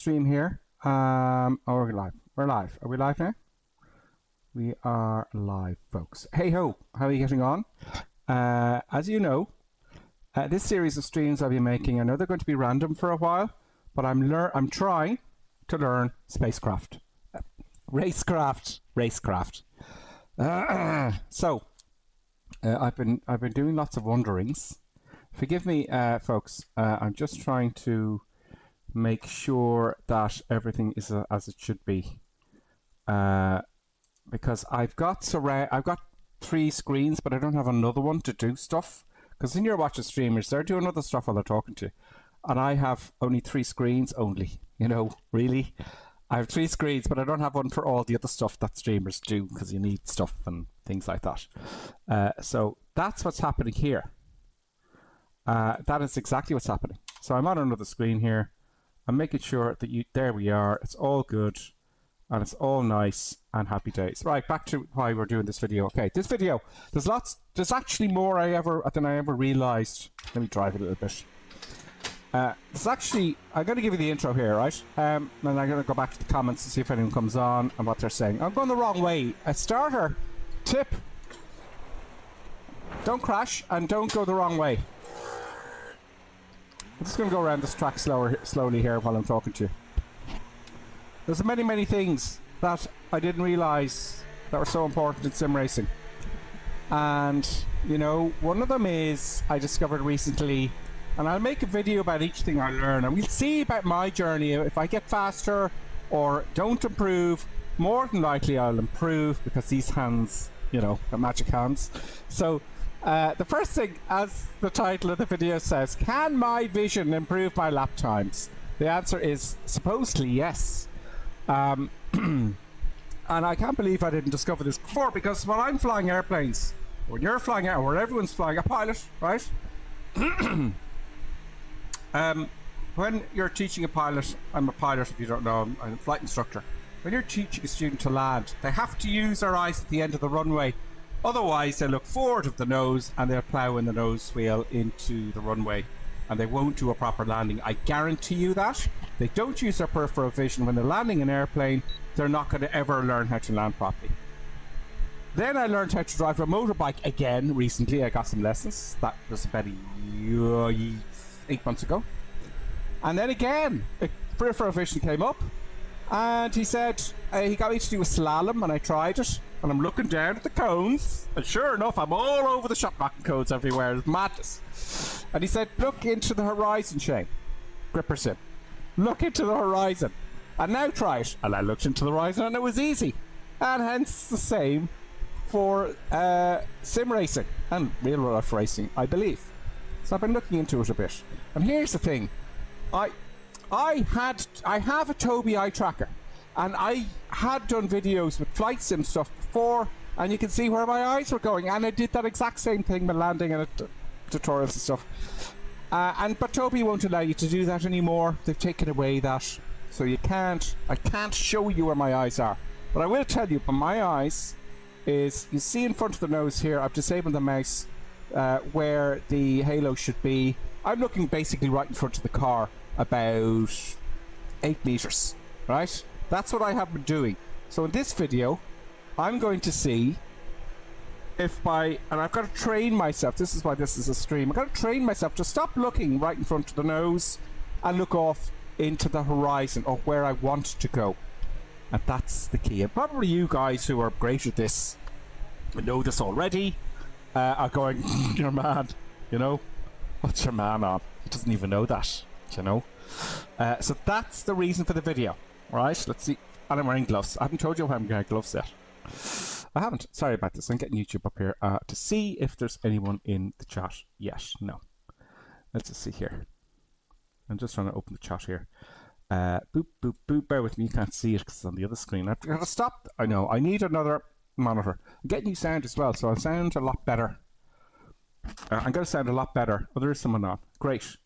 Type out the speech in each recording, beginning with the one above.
Stream here. Oh, we're live. We're live. Are we live now? We are live, folks. Hey ho, how are you getting on? As you know, this series of streams I'll be making, I know they're going to be random for a while, but I'm trying to learn spacecraft. Racecraft. So I've been doing lots of wonderings. Forgive me, folks. I'm just trying to make sure that everything is as it should be, because I've got 3 screens, but I don't have another one to do stuff. Because when you're watching streamers, they're doing other stuff while they're talking to you, and I have only 3 screens only. You know, really, I have 3 screens, but I don't have one for all the other stuff that streamers do, because you need stuff and things like that. So that's what's happening here. That is exactly what's happening. So I'm on another screen here. I'm making sure that there we are. It's all good, and it's all nice and happy days. Right, back to why we're doing this video. Okay, this video, there's actually more than I ever realized. Let me drive it a little bit. There's actually, I'm going to give you the intro here, right? And I'm going to go back to the comments and see if anyone comes on and what they're saying. I'm going the wrong way. A starter tip: don't crash and don't go the wrong way. I'm just going to go around this track slowly here while I'm talking to you. There's many things that I didn't realize that were so important in sim racing. And, you know, one of them is I discovered recently, and I'll make a video about each thing I learn, and we'll see about my journey. If I get faster or don't improve, more than likely I'll improve, because these hands, you know, are magic hands. So, the first thing, as the title of the video says, can my vision improve my lap times? The answer is supposedly yes. And I can't believe I didn't discover this before, because when I'm flying airplanes, when you're flying out, or everyone's flying a pilot, right? When you're teaching a pilot, I'm a pilot if you don't know, I'm a flight instructor. When you're teaching a student to land, they have to use their eyes at the end of the runway. Otherwise, they look forward of the nose and they'll plow in the nose wheel into the runway, and they won't do a proper landing. I guarantee you that. They don't use their peripheral vision when they're landing an airplane. They're not going to ever learn how to land properly. Then I learned how to drive a motorbike again recently. I got some lessons. That was about 8 months ago. And then again, peripheral vision came up, and he said he got me to do a slalom, and I tried it. And I'm looking down at the cones, and sure enough, I'm all over the shot knocking cones everywhere. It's madness. And he said, look into the horizon, Shane. Gripper sim. Look into the horizon. And now try it. And I looked into the horizon, and it was easy. And hence the same for sim racing and real life racing, I believe. So I've been looking into it a bit. And here's the thing. I have a Tobii eye tracker. And I had done videos with flight sim stuff before, and you can see where my eyes were going. And I did that exact same thing with landing and tutorials and stuff. But Tobii won't allow you to do that anymore. They've taken away that, so I can't show you where my eyes are. But I will tell you, but my eyes is, you see in front of the nose here, I've disabled the mouse where the halo should be. I'm looking basically right in front of the car, about 8 meters, right? That's what I have been doing. So in this video, I'm going to see if and I've got to train myself, this is why this is a stream, I've got to train myself to stop looking right in front of the nose and look off into the horizon, or where I want to go. And that's the key. And probably you guys who are great at this know this already, are going, you're mad, you know? What's your man on? He doesn't even know that, you know? So that's the reason for the video. Right, let's see. And I'm wearing gloves. I haven't told you I'm wearing gloves yet. I haven't. Sorry about this. I'm getting YouTube up here to see if there's anyone in the chat yet. No. Let's just see here. I'm just trying to open the chat here. Boop, boop, boop. Bear with me. You can't see it because it's on the other screen. I've got to stop. I know. I need another monitor. I'm getting new sound as well, so I'll sound a lot better. I'm going to sound a lot better. Oh, there is someone on. Great.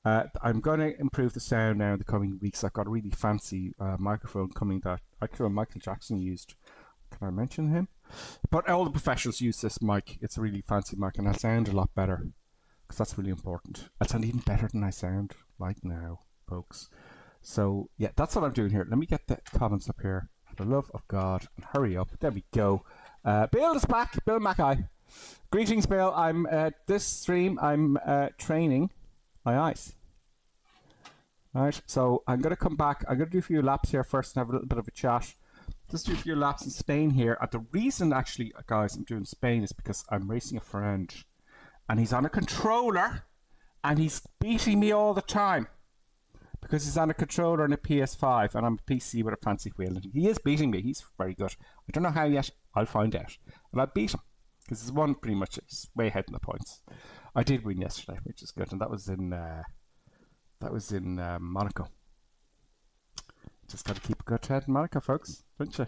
I'm going to improve the sound now in the coming weeks. I've got a really fancy microphone coming that Michael Jackson used. Can I mention him? But all the professionals use this mic. It's a really fancy mic, and I'll sound a lot better, because that's really important. I'll sound even better than I sound right now, folks. So yeah, that's what I'm doing here. Let me get the comments up here. For the love of God, and hurry up. There we go. Bill is back. Bill Mackay. Greetings, Bill. I'm this stream. I'm training my eyes. All right. So I'm going to come back. I'm going to do a few laps here first and have a little bit of a chat. Just do a few laps in Spain here. And the reason, actually, guys, I'm doing Spain is because I'm racing a friend, and he's on a controller, and he's beating me all the time. Because he's on a controller and a PS5 and I'm a PC with a fancy wheel. And he is beating me. He's very good. I don't know how yet. I'll find out. And I beat him. Because he's won pretty much. He's way ahead in the points. I did win yesterday, which is good. And that was in Monaco. Just got to keep a good head in Monaco, folks. Don't you?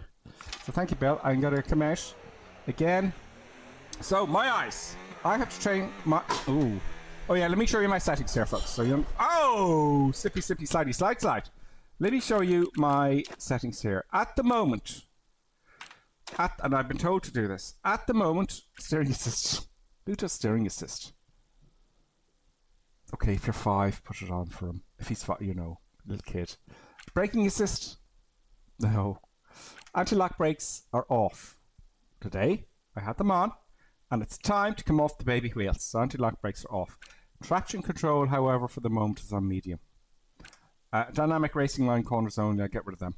So thank you, Bill. I'm going to come out again. So, my eyes. I have to train my... Ooh. Oh yeah, let me show you my settings here, folks. So you, oh, slippy, slidey, slide. Let me show you my settings here. At the moment, and I've been told to do this. At the moment, steering assist, Bluetooth steering assist. Okay, if you're 5, put it on for him. If he's 5, you know, little kid. Braking assist, no. Anti-lock brakes are off. Today, I had them on, and it's time to come off the baby wheels. So anti-lock brakes are off. Traction control, however, for the moment is on medium. Dynamic racing line corners only, I get rid of them.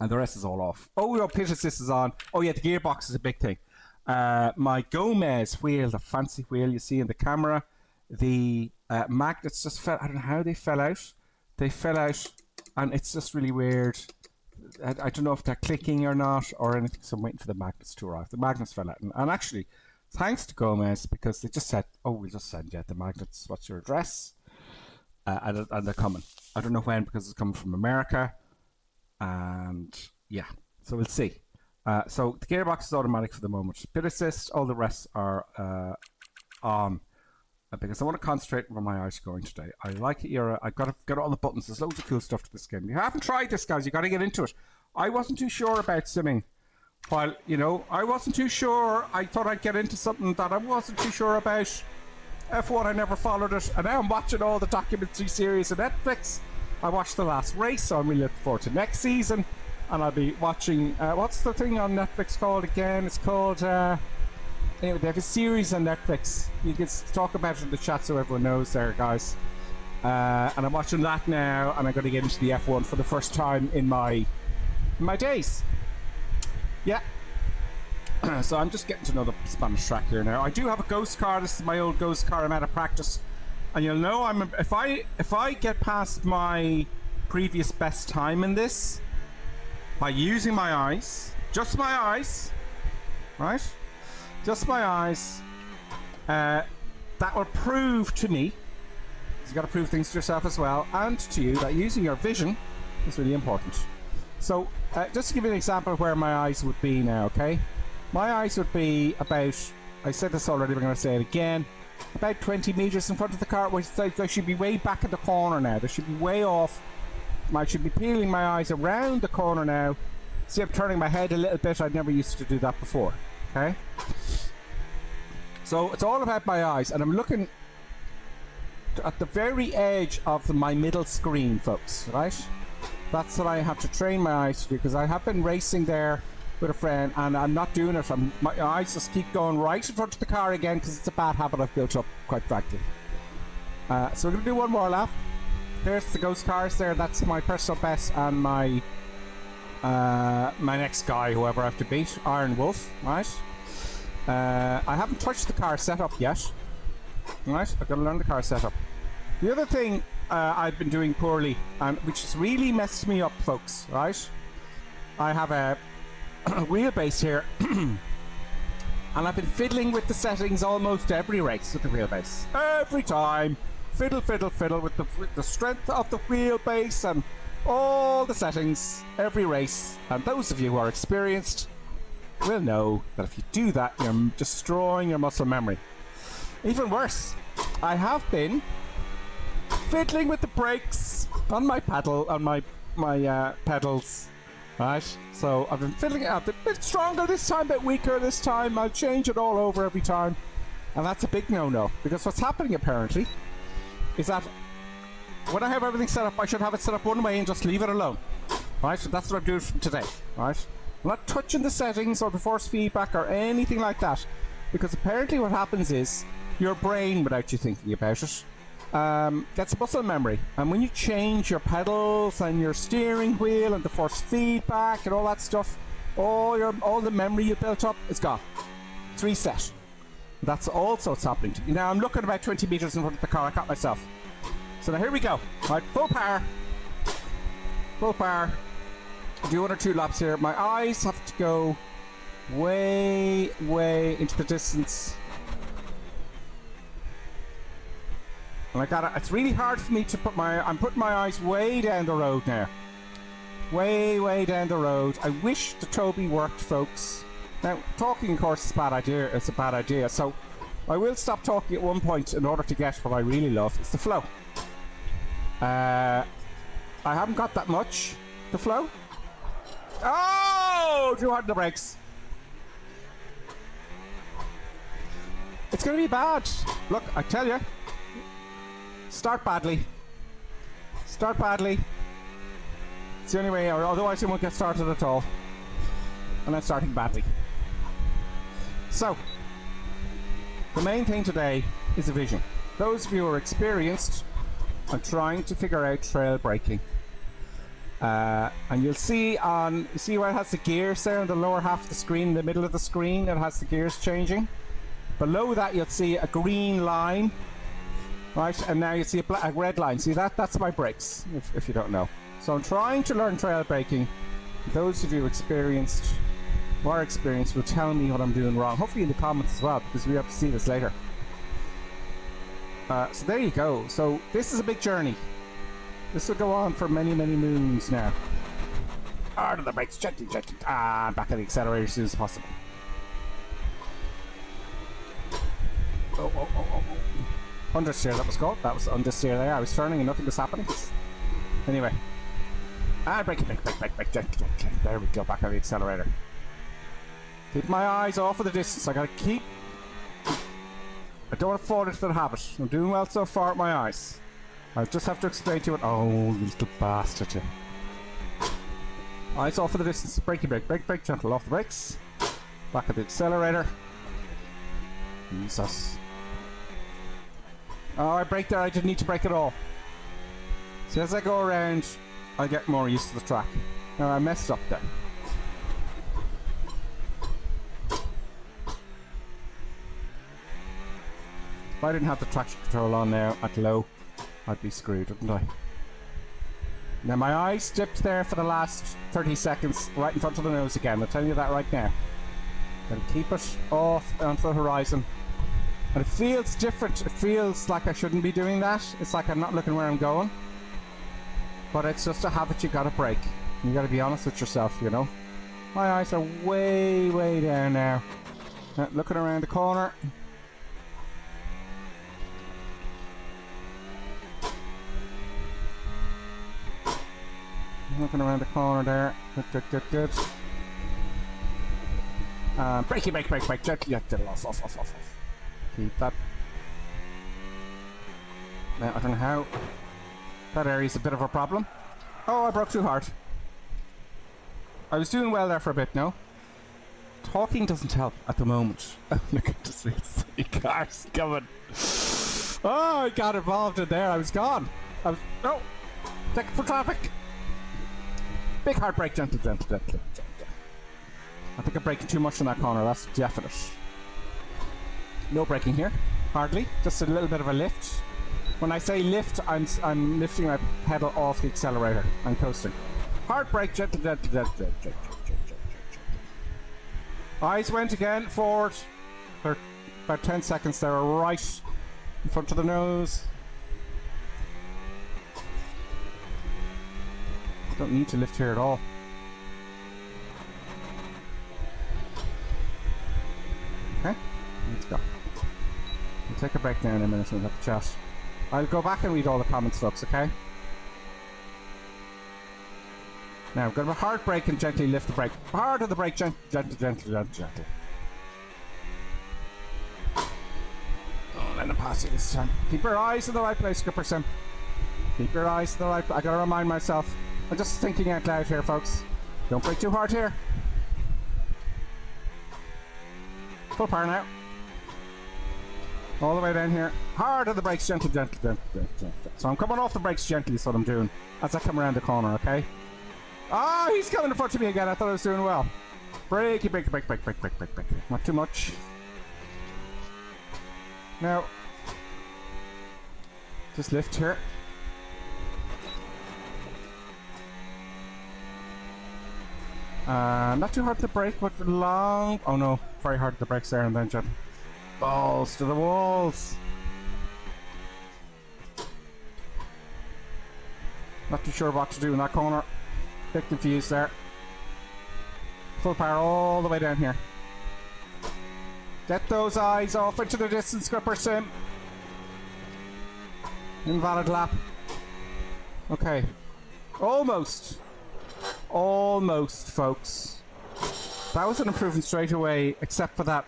And the rest is all off. Oh, your pit assist is on. Oh yeah, the gearbox is a big thing. My Gomez wheel, the fancy wheel you see in the camera, the magnets just fell, I don't know how they fell out. They fell out, and it's just really weird. I don't know if they're clicking or not or anything, so I'm waiting for the magnets to arrive. The magnets fell out, and actually, thanks to Gomez, because they just said, oh, we'll just send you the magnets, what's your address? And they're coming. I don't know when, because it's coming from America, and yeah, so we'll see. So the gearbox is automatic for the moment. Pit assist, all the rest are on, because I want to concentrate where my eyes are going today. I like it. I've got all the buttons. There's loads of cool stuff to this game. You haven't tried this, guys. You got to get into it. I wasn't too sure about simming. While, you know, I wasn't too sure. I thought I'd get into something that I wasn't too sure about. F1, I never followed it. And now I'm watching all the documentary series on Netflix. I watched the last race, so I'm really looking forward to next season. And I'll be watching, what's the thing on Netflix called again? It's called, anyway, they have a series on Netflix. You can talk about it in the chat so everyone knows there, guys. And I'm watching that now, and I'm going to get into the F1 for the first time in my days. Yeah. So I'm just getting to know the Spanish track here now. I do have a ghost car. This is my old ghost car. I'm out of practice, and you'll know if I get past my previous best time in this by using my eyes, just my eyes, right? Just my eyes. That will prove to me. You've got to prove things to yourself as well, and to you, that using your vision is really important. So, just to give you an example of where my eyes would be now, okay? My eyes would be about, I said this already, but I'm going to say it again, about 20 meters in front of the car, which they should be way back in the corner now. They should be way off. I should be peeling my eyes around the corner now. See, I'm turning my head a little bit. I never used to do that before, okay? So, it's all about my eyes, and I'm looking at the very edge of my middle screen, folks, right? That's what I have to train my eyes to do, because I have been racing there with a friend and I'm not doing it. My eyes just keep going right in front of the car again, because it's a bad habit I've built up, quite frankly. So we're going to do one more lap. There's the ghost cars there. That's my personal best and my next guy, whoever I have to beat, Iron Wolf, right? I haven't touched the car setup yet. Right, I've got to learn the car setup. The other thing I've been doing poorly, and which has really messed me up, folks, right? I have a wheelbase here, and I've been fiddling with the settings almost every race with the wheelbase. Every time, fiddle with the strength of the wheelbase and all the settings, every race. And those of you who are experienced will know that if you do that, you're destroying your muscle memory. Even worse, I have been fiddling with the brakes on my pedals, right? So I've been fiddling out a bit stronger this time, a bit weaker this time. I'll change it all over every time, and that's a big no-no, because what's happening apparently is that when I have everything set up, I should have it set up one way and just leave it alone. Right, so that's what I'm doing from today. Right, I'm not touching the settings or the force feedback or anything like that, because apparently what happens is your brain, without you thinking about it, gets muscle memory, and when you change your pedals and your steering wheel and the force feedback and all that stuff, all the memory you built up is gone. It's reset. That's also what's happening to me. Now I'm looking about 20 meters in front of the car. I caught myself. So now here we go. Right, full power. Full power. Do 1 or 2 laps here. My eyes have to go way into the distance. And I got it. It's really hard for me to put I'm putting my eyes way down the road now. Way down the road. I wish the Toby worked, folks. Now, talking, of course, is a bad idea. It's a bad idea. So I will stop talking at one point in order to get what I really love. It's the flow. I haven't got that much. The flow. Oh! Too hard on the brakes. It's going to be bad. Look, I tell you. Start badly. Start badly. It's the only way, or otherwise you won't get started at all. And I'm starting badly. So, the main thing today is a vision. Those of you who are experienced are trying to figure out trail braking. And you'll see you see where it has the gears there in the lower half of the screen, in the middle of the screen, it has the gears changing. Below that you'll see a green line, right, and now you see a red line. See that? That's my brakes, if you don't know. So I'm trying to learn trail braking. Those of you experienced or experienced will tell me what I'm doing wrong, hopefully in the comments as well, because we have to see this later. So there you go. So this is a big journey. This will go on for many moons now. Hard on the brakes, gently. Back on the accelerator as soon as possible. Oh. Understeer, that was called. That was understeer there. I was turning and nothing was happening. Anyway. Brake. Gently. There we go, back on the accelerator. Keep my eyes off of the distance. I gotta keep... I don't want to fall into the habit. I'm doing well so far with my eyes. I just have to explain to it. Oh, little bastard. Eyes off of the distance. Brake, gentle. Off the brakes. Back at the accelerator. Jesus. Oh, I braked there. I didn't need to brake at all. So as I go around, I get more used to the track. Now I messed up there. If I didn't have the traction control on now at low, I'd be screwed, wouldn't I? Now my eyes dipped there for the last 30 seconds, right in front of the nose again. I'll tell you that right now. Gotta keep it off onto the horizon. And it feels different. It feels like I shouldn't be doing that. It's like I'm not looking where I'm going. But it's just a habit you gotta break. You gotta be honest with yourself, you know. My eyes are way down now. Looking around the corner. Looking around the corner there. Good. Brake. Off. Keep that. Now, I don't know how. That area's a bit of a problem. Oh, I broke too hard. I was doing well there for a bit, no? Talking doesn't help at the moment. Look at this silly cars coming. Oh, I got involved in there. I was gone. No! Take it for traffic. Big hard brake, gentle. I think I'm braking too much in that corner, that's definite. No braking here, hardly. Just a little bit of a lift. When I say lift, I'm lifting my pedal off the accelerator. I'm coasting. Hard brake, gentle. Eyes went again, forward. For about 10 seconds there, right in front of the nose. Don't need to lift here at all. Okay, let's go. We'll take a break now in a minute and we'll have a chat. I'll go back and read all the comments, folks, okay? Now, we've got a hard brake and gently lift the brake. Hard on the brake, gentle. Oh, let him pass you this time. Keep your eyes in the right place, Skipper Sim. Keep your eyes to the right. I gotta remind myself. I'm just thinking out loud here, folks. Don't brake too hard here. Full power now. All the way down here. Hard on the brakes, gentle. So I'm coming off the brakes gently is what I'm doing as I come around the corner, okay? Ah, he's coming in front of me again. I thought I was doing well. Brake. Not too much. Now, just lift here. Not too hard to brake, but long. Oh no, very hard to brakes there and then jump. Balls to the walls. Not too sure what to do in that corner. Bit confused there. Full power all the way down here. Get those eyes off into the distance, gripper sim. Invalid lap. Okay. Almost, folks. That was an improvement straight away, except for that,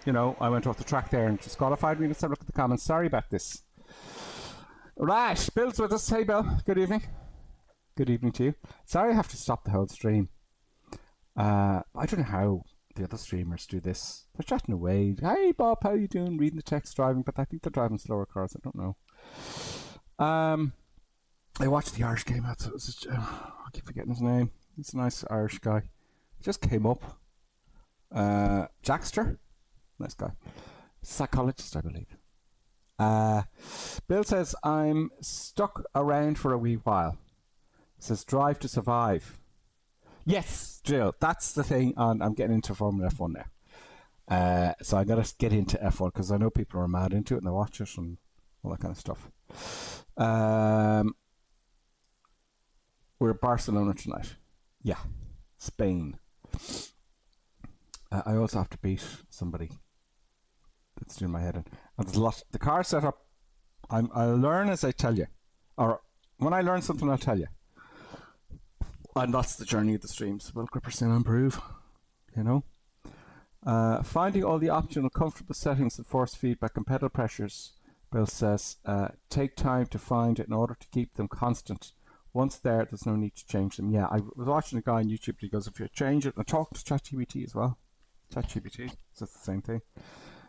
you know, I went off the track there and disqualified me. Let's have a look at the comments. Sorry about this. Right, Bill's with us. Hey, Bill. Good evening. Good evening to you. Sorry I have to stop the whole stream. I don't know how the other streamers do this. They're chatting away. Hey, Bob, how you doing? Reading the text, driving. But I think they're driving slower cars. I don't know. I watched the Irish game. I keep forgetting his name. He's a nice Irish guy. Just came up. Jackster. Nice guy. Psychologist, I believe. Bill says, I'm stuck around for a wee while. Says, drive to survive. Yes, Jill, that's the thing. I'm getting into Formula F1 now. So I got to get into F1 because I know people are mad into it and they watch it and all that kind of stuff. We're at Barcelona tonight. Yeah, Spain. I also have to beat somebody that's doing my head in. And there's a lot. The car setup, I'll learn as I tell you. Or when I learn something, I'll tell you. And that's the journey of the streams. Will Gripperson improve? You know? Finding all the optional comfortable settings and force feedback and pedal pressures, Bill says, take time to find it in order to keep them constant. Once there, there's no need to change them. Yeah, I was watching a guy on YouTube, he goes, if you change it, and I talked to ChatGPT as well. ChatGPT says the same thing.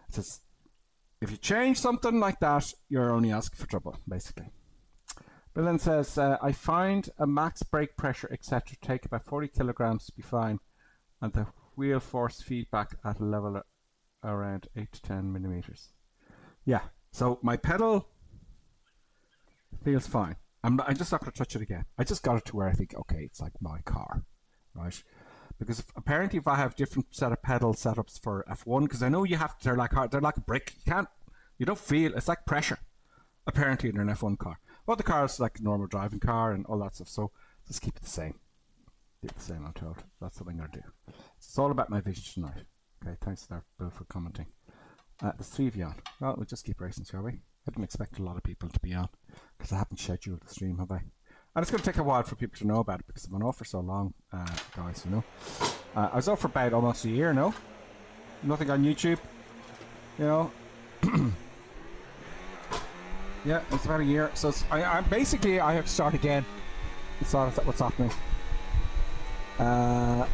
It says, if you change something like that, you're only asking for trouble, basically. Bill then says, I find a max brake pressure, etc. take about 40 kilograms to be fine, and the wheel force feedback at a level around 8 to 10 millimeters. Yeah, so my pedal feels fine. I'm just not going to touch it again. I just got it to where I think, okay, it's like my car, right? Because apparently if I have different set of pedal setups for F1, because I know you have to, they're like a brick. You don't feel, it's like pressure, apparently in an F1 car. Well, the car is like a normal driving car and all that stuff, so just keep it the same. Keep it the same, I'm told. That's what I'm going to do. It's all about my vision tonight. Okay, thanks there, Bill, for commenting. There's 3 of you on. Well, we'll just keep racing, shall we? I didn't expect a lot of people to be on, because I haven't scheduled the stream, have I? And it's going to take a while for people to know about it, because I've been off for so long, guys, you know. I was off for about almost a year, no? Nothing on YouTube, you know. Yeah, it's about a year. So I basically I have to start again. It's not what's happening. No.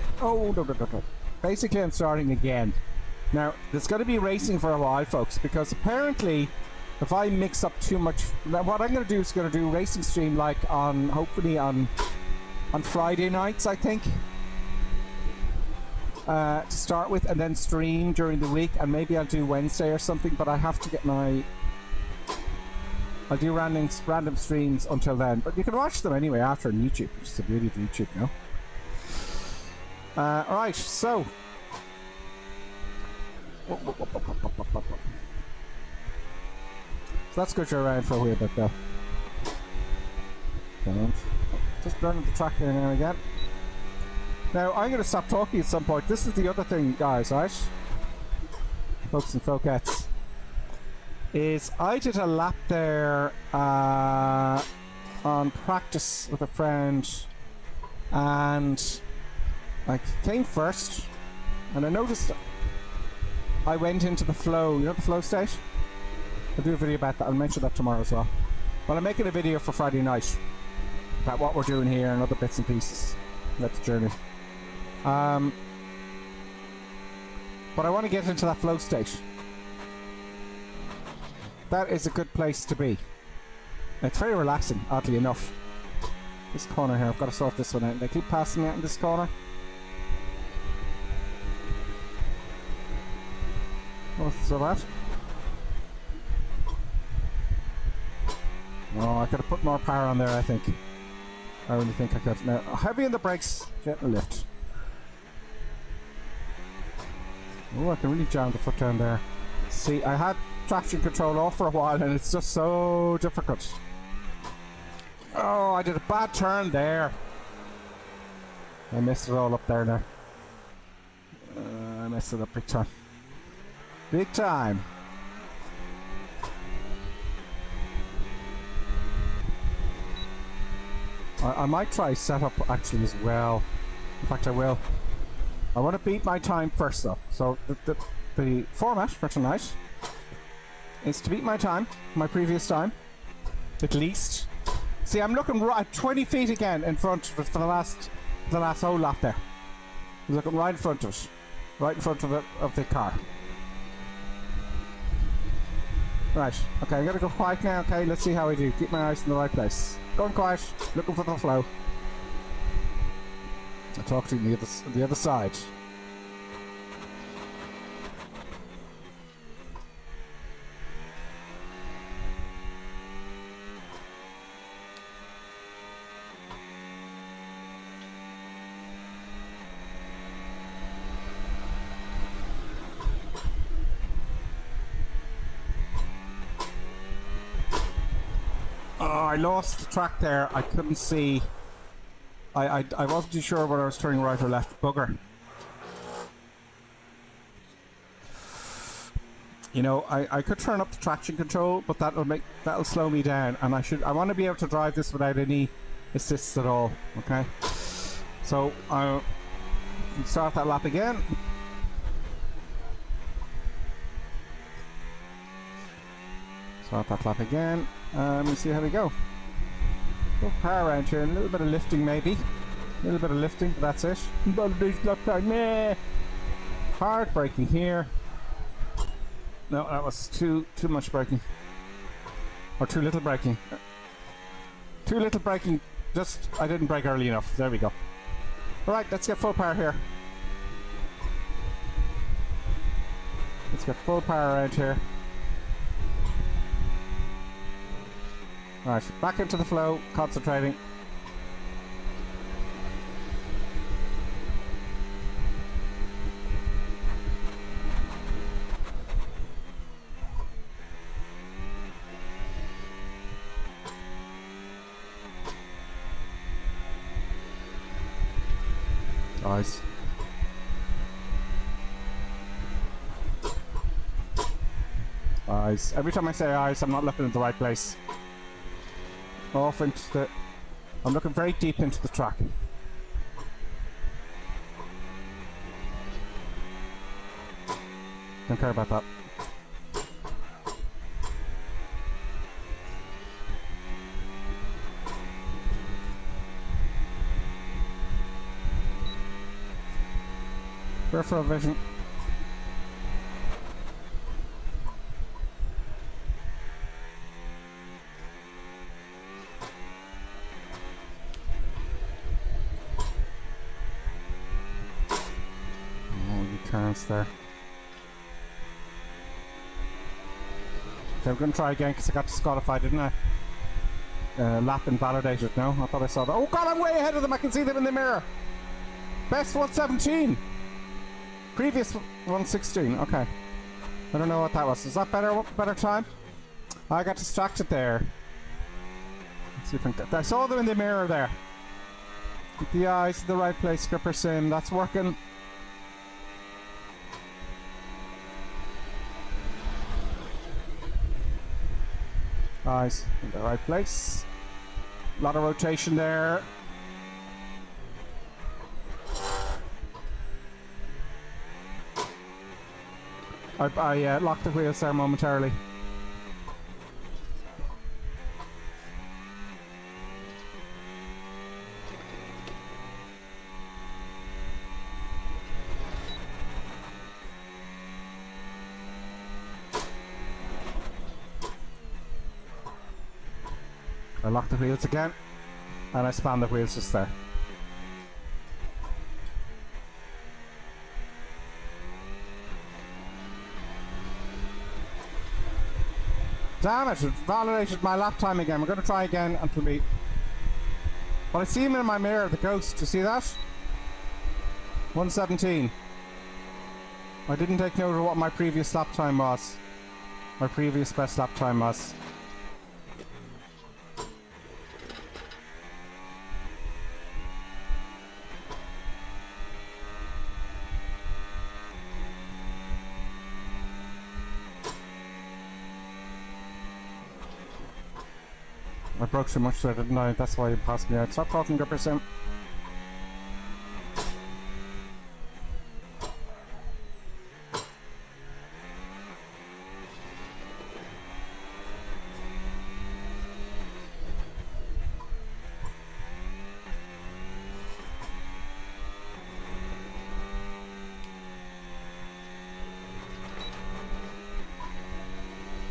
Basically, I'm starting again. Now, there's going to be racing for a while, folks, because apparently, if I mix up too much, what I'm going to do is going to do racing stream like hopefully on Friday nights, I think. To start with, and then stream during the week, and maybe I'll do Wednesday or something. But I have to get I'll do random streams until then, but you can watch them anyway after on YouTube, which is the beauty of YouTube, you know. Alright, so let's go around for a wee bit though. Just burning the track here now again. Now, I'm going to stop talking at some point. This is the other thing, guys, right? Folks and folkettes. Is I did a lap there on practice with a friend, and I came first, and I noticed I went into the flow, you know the flow state? I'll do a video about that, I'll mention that tomorrow as well. Well, I'm making a video for Friday night about what we're doing here and other bits and pieces. That's the journey. But I want to get into that flow state. That is a good place to be. It's very relaxing, oddly enough. This corner here, I've got to sort this one out. They keep passing me out in this corner. What's so bad? Oh, I could have put more power on there, I think. I really think I could. Now, heavy in the brakes, gentle lift. Oh, I can really jam the foot down there. See, I had traction control off for a while and it's just so difficult. Oh, I did a bad turn there. I messed it all up there now. I messed it up big time. Big time. I might try setup actually as well. In fact, I will. I want to beat my time first though. So the format for tonight is to beat my time, my previous time, at least. See, I'm looking right 20 feet again in front of it for the last whole lap there. I'm looking right in front of it, right in front of the car. Right, okay, I'm gonna go quiet now. Okay, let's see how I do. Keep my eyes in the right place. Going quiet, looking for the flow. I'll talk to you on the other side. Oh, I lost the track there. I couldn't see. I wasn't too sure whether I was turning right or left. Bugger. You know, I could turn up the traction control, but that'll slow me down, and I want to be able to drive this without any assists at all. Okay, so I'll start that lap again. Start that lap again. Let's see how we go. Little power around here, a little bit of lifting maybe. A little bit of lifting, but that's it. Hard braking here. No, that was too much braking. Or too little braking. Too little braking. Just, I didn't brake early enough. There we go. Alright, let's get full power here. Let's get full power around here. Right, back into the flow, concentrating. Eyes. Eyes. Every time I say eyes, I'm not looking at the right place. Off into the... I'm looking very deep into the track. Don't care about that. Peripheral vision. There. Okay, I'm going to try again because I got disqualified, didn't I? Lap invalidated. No, I thought I saw that. Oh god, I'm way ahead of them. I can see them in the mirror. Best 117. Previous 116. Okay. I don't know what that was. Is that better time? I got distracted there. Let's see if I can... I saw them in the mirror there. Keep the eyes in the right place, gripper sim. That's working. Eyes in the right place. A lot of rotation there. I locked the wheels there momentarily. I lock the wheels again, and I span the wheels just there. Damn it, it validated my lap time again. We're going to try again until we... Well, I see him in my mirror, the ghost. You see that? 1:17. I didn't take note of what my previous lap time was. My previous best lap time was. I broke so much there, didn't I? That's why you passed me out. Stop talking, Gupperson.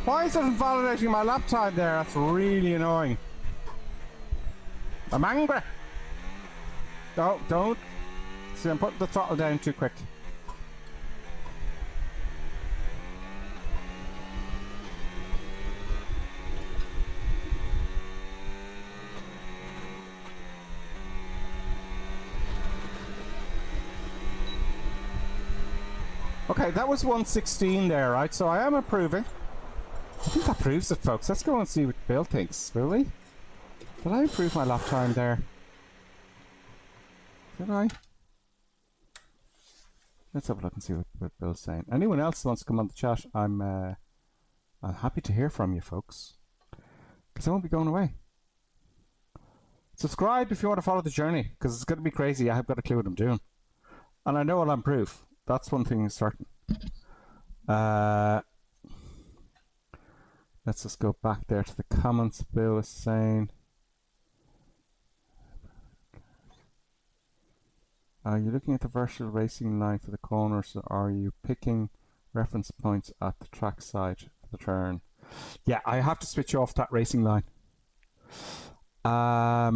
Why is it invalidating my lap time there? That's really annoying. I'm angry. No, don't. See, I'm putting the throttle down too quick. Okay, that was 1:16 there, right? So I am improving. I think that proves it, folks. Let's go and see what Bill thinks, will we? Did I improve my lap time there? Did I? Let's have a look and see what Bill's saying. Anyone else wants to come on the chat, I'm happy to hear from you, folks. Because I won't be going away. Subscribe if you want to follow the journey, because it's going to be crazy. I have got a clue what I'm doing. And I know I'll improve. That's one thing is certain. Let's just go back there to the comments Bill was saying. Are you looking at the virtual racing line for the corners, or are you picking reference points at the track side for the turn? Yeah, I have to switch off that racing line. I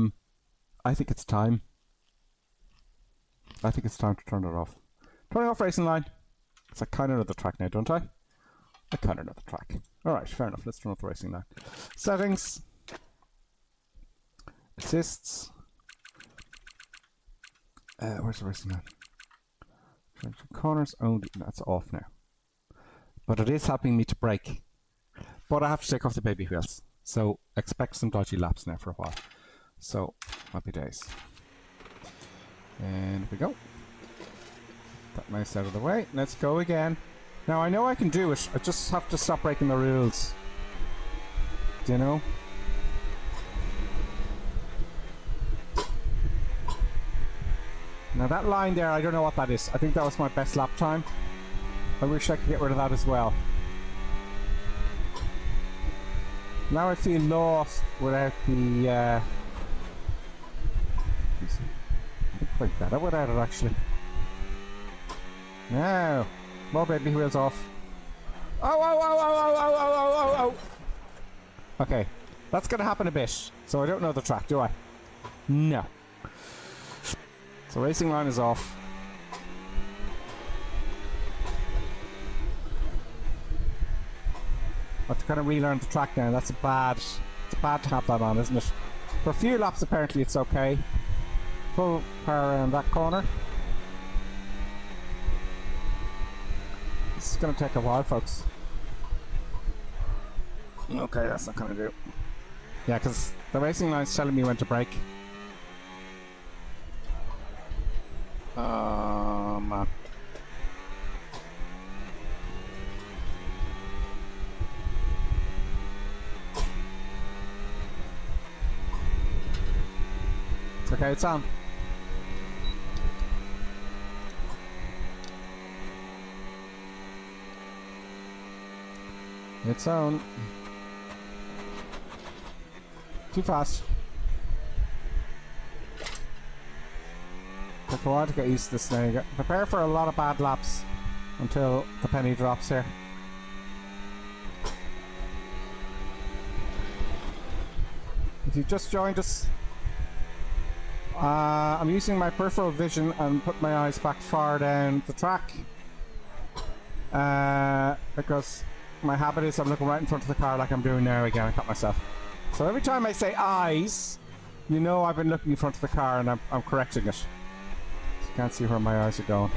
think it's time. I think it's time to turn it off. Turning off racing line. Because I kind of know the track now, don't I? I kind of know the track. Alright, fair enough. Let's turn off the racing line. Settings. Assists. Where's the racing line? Corners only. That's off now. But it is helping me to brake. But I have to take off the baby wheels. So expect some dodgy laps now for a while. So, happy days. And we go. That mouse out of the way. Let's go again. Now I know I can do it. I just have to stop breaking the rules. Do you know? Now that line there, I don't know what that is. I think that was my best lap time. I wish I could get rid of that as well. Now I feel lost without the... I think quite better without it actually. Now, more baby wheels off. Oh! Okay, that's gonna happen a bit. So I don't know the track, do I? No. So racing line is off. I have to kind of relearn the track now. That's bad. It's bad to have that on, isn't it? For a few laps, apparently, it's okay. Full power around that corner. This is going to take a while, folks. Okay, that's not going to do. Yeah, because the racing line's telling me when to brake. Oh, man. Okay, it's on. It's on. Too fast. Take a while to get used to this now. Prepare for a lot of bad laps until the penny drops here. If you've just joined us, I'm using my peripheral vision and put my eyes back far down the track because my habit is I'm looking right in front of the car like I'm doing now. Again, I caught myself. So every time I say eyes, you know I've been looking in front of the car and I'm correcting it. So you can't see where my eyes are going.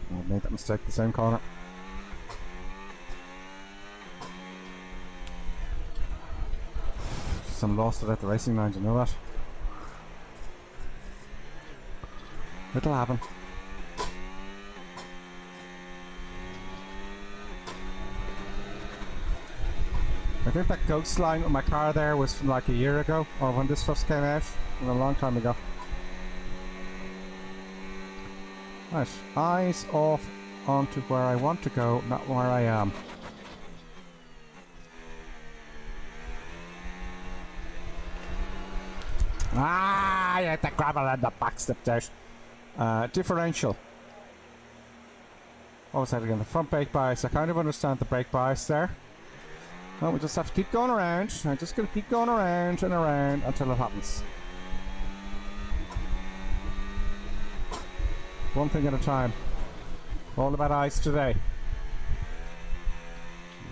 I made that mistake the same corner. I'm lost it at the racing line, you know that? It'll happen. I think that ghost line with my car there was from like a year ago, or when this first came out, a long time ago. Right, eyes off onto where I want to go, not where I am. Ah, I hit the gravel and the back stepped out. Differential. What was that again? The front brake bias. I kind of understand the brake bias there. Well, we just have to keep going around. I'm just going to keep going around and around until it happens. One thing at a time. All about ice today.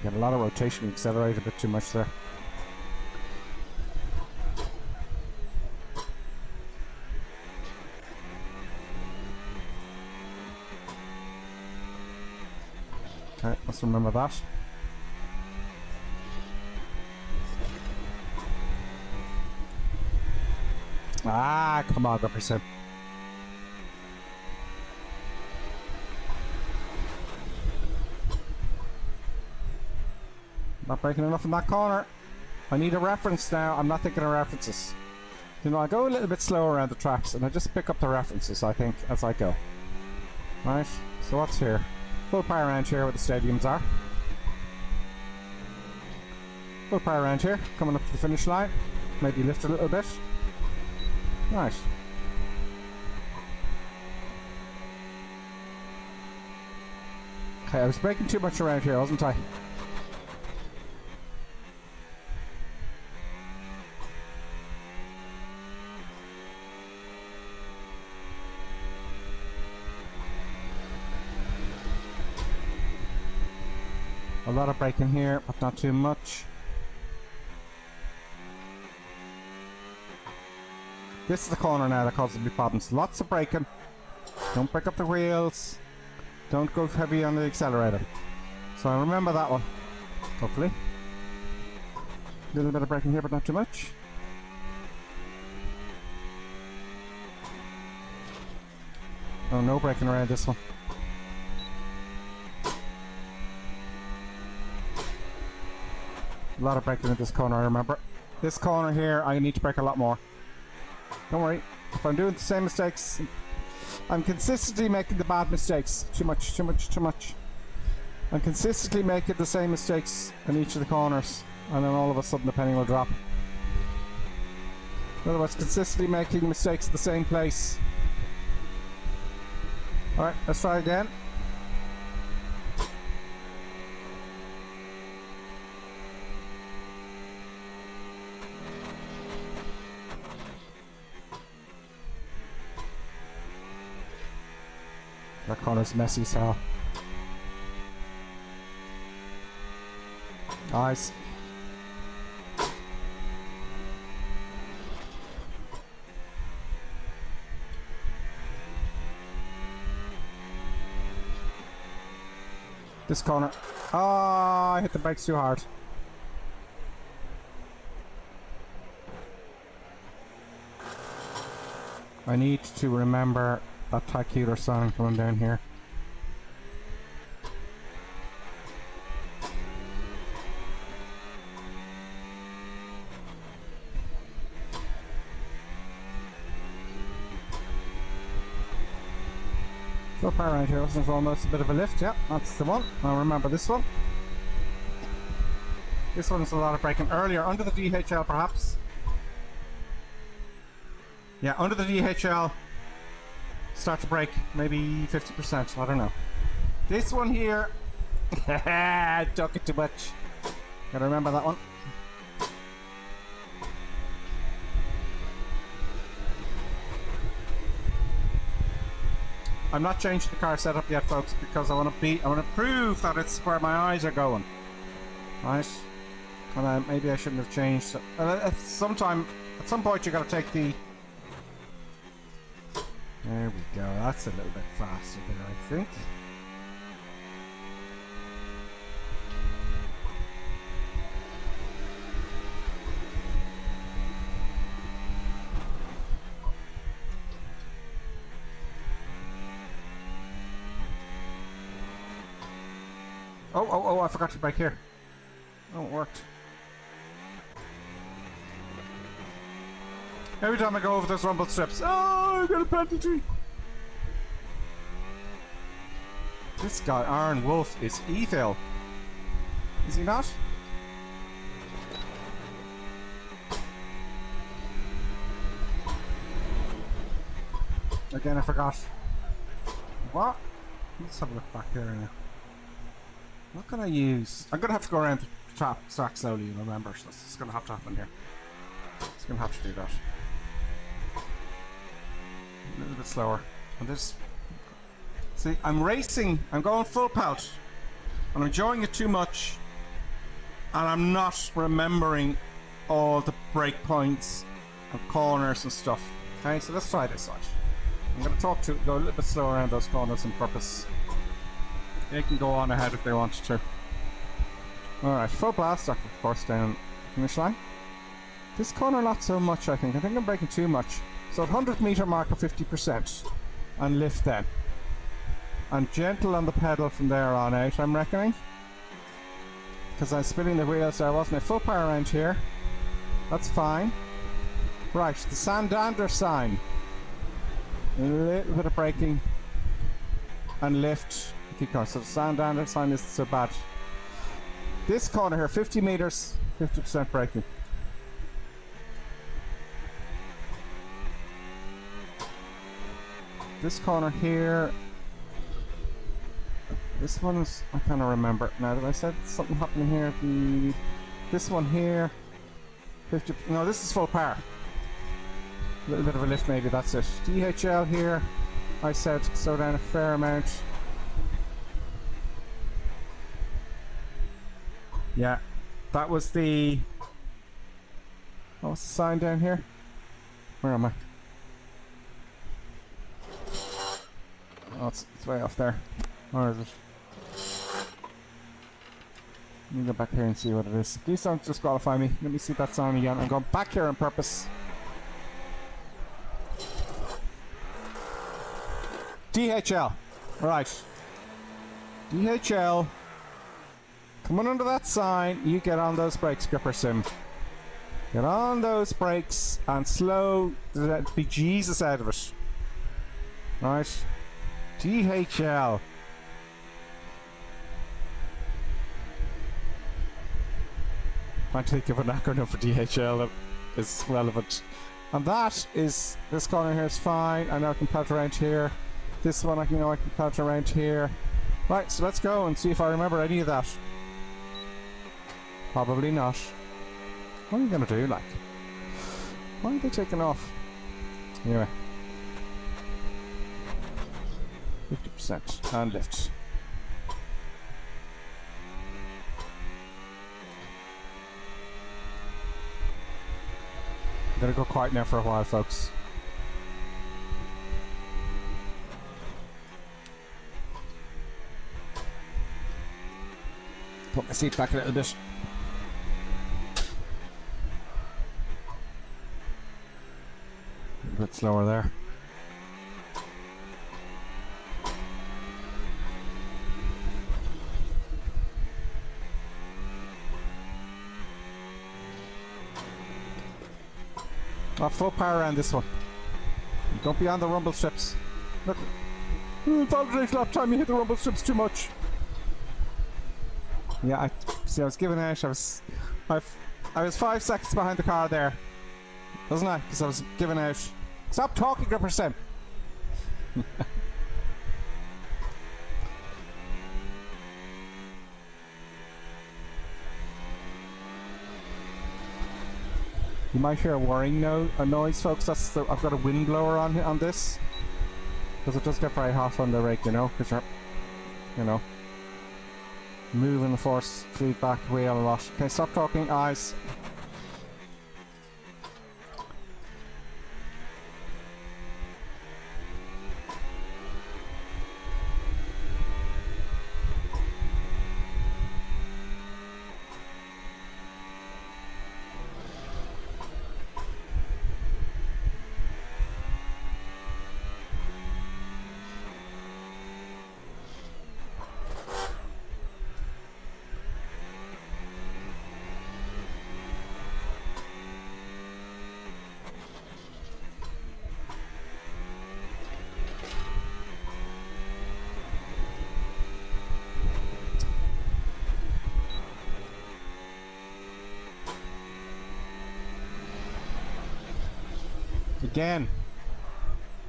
You get a lot of rotation, you accelerate a bit too much there. Okay, let's remember that. Ah, come on, represent. Not breaking enough in that corner. I need a reference now. I'm not thinking of references. You know, I go a little bit slower around the tracks and I just pick up the references, I think, as I go. Right, so what's here? Full power around here where the stadiums are. Full power around here, coming up to the finish line. Maybe lift a little bit. Right. Okay, I was braking too much around here, wasn't I? A lot of braking here, but not too much. This is the corner now that causes me problems. Lots of braking. Don't break up the wheels. Don't go heavy on the accelerator. So I remember that one. Hopefully. A little bit of braking here, but not too much. Oh, no braking around this one. A lot of braking in this corner, I remember. This corner here, I need to brake a lot more. Don't worry, if I'm doing the same mistakes, I'm consistently making the bad mistakes. Too much. I'm consistently making the same mistakes in each of the corners, and then all of a sudden the penny will drop. In other words, consistently making mistakes at the same place. Alright, let's try again. That corner's messy as hell. Nice. This corner. Oh, I hit the brakes too hard. I need to remember that Tycular song coming down here. So far around here, there's almost a bit of a lift. Yeah, that's the one. I'll remember this one. This one's a lot of braking earlier, under the DHL perhaps. Yeah, under the DHL, start to brake. Maybe 50%. I don't know. This one here. Took it too much. Gotta remember that one. I'm not changing the car setup yet, folks, because I want to prove that it's where my eyes are going. Right? And maybe I shouldn't have changed. At some point, you got to take the. There we go. That's a little bit faster there, I think. Oh, I forgot to brake here. Oh, it worked. Every time I go over those rumble strips, oh, I got a penalty. This guy, Aaron Wolf, is evil. Is he not? Again, I forgot. What? Let's have a look back here now. What can I use? I'm gonna have to go around the track slowly and remember, so it's gonna have to happen here. It's gonna have to do that. A little bit slower. And this. See, I'm racing, I'm going full pelt, and I'm enjoying it too much, and I'm not remembering all the brake points and corners and stuff. Okay, so let's try this side. I'm gonna go a little bit slower around those corners on purpose. They can go on ahead if they want to. Alright, full blast off, of course, down finish line. This corner not so much, I think. I think I'm braking too much. So at 100 meter mark of 50%. And lift then. And gentle on the pedal from there on out, I'm reckoning. Because I'm spinning the wheels there, wasn't I? Full power around here. That's fine. Right, the Santander sign. A little bit of braking. And lift. Keep going. So the Santander sign isn't so bad. This corner here, 50 meters, 50% braking. This corner here. This one is, I kind of remember. Now, did I said something happening here? This one here. 50. No, this is full power. A little bit of a lift, maybe. That's it. DHL here. I said slow down a fair amount. Yeah, that was the. What was the sign down here? Where am I? Oh, it's way off there. Where is it? Let me go back here and see what it is. Please don't disqualify me. Let me see that sign again. I'm going back here on purpose. DHL. Right. DHL. Coming under that sign, you get on those brakes, Gripper Sim. Get on those brakes and slow the bejesus out of it. Right. DHL. I think of an acronym for DHL that is relevant. And that is, this corner here is fine. I know I can pelt around here. This one I can pelt around here. Right, so let's go and see if I remember any of that. Probably not. What are you gonna do, like? Why are they taking off? Anyway. 50% and lift. I'm gonna go quiet now for a while, folks. Put my seat back a little bit. A bit slower there. Full power around this one. Don't be on the rumble strips. Look. Validate lap time, you hit the rumble strips too much. Yeah, I was giving out. I was 5 seconds behind the car there, wasn't I? Because I was giving out. Stop talking, Gripper Sim. You might hear a whirring noise, folks. I've got a wind blower on this, because it does get very hot on the rig, you know, because you're, you know, moving the force feedback wheel a lot. Okay, stop talking, eyes.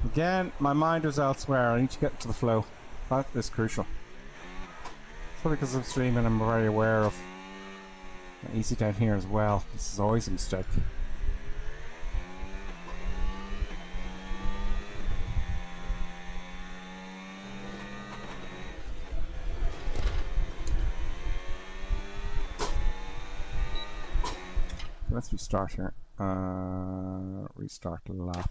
Again, my mind was elsewhere. I need to get to the flow. That is crucial. Probably because I'm streaming, I'm very aware of easy down here as well. This is always a mistake. Let's restart here. Restart the lap.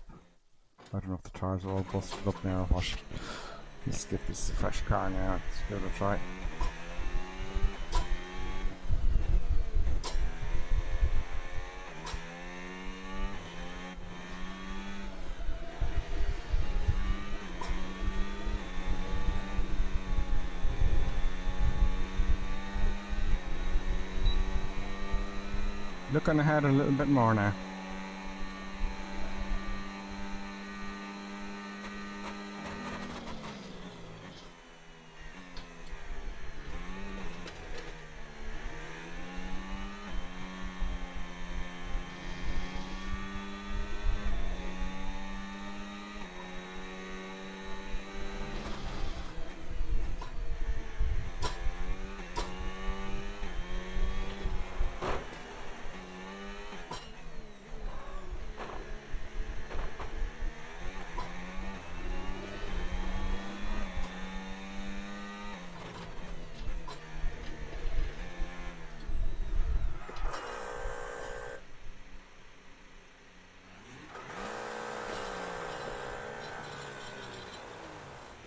I don't know if the tires are all busted up now or what. Let's skip this fresh car now. Let's give it a try. Looking ahead a little bit more now.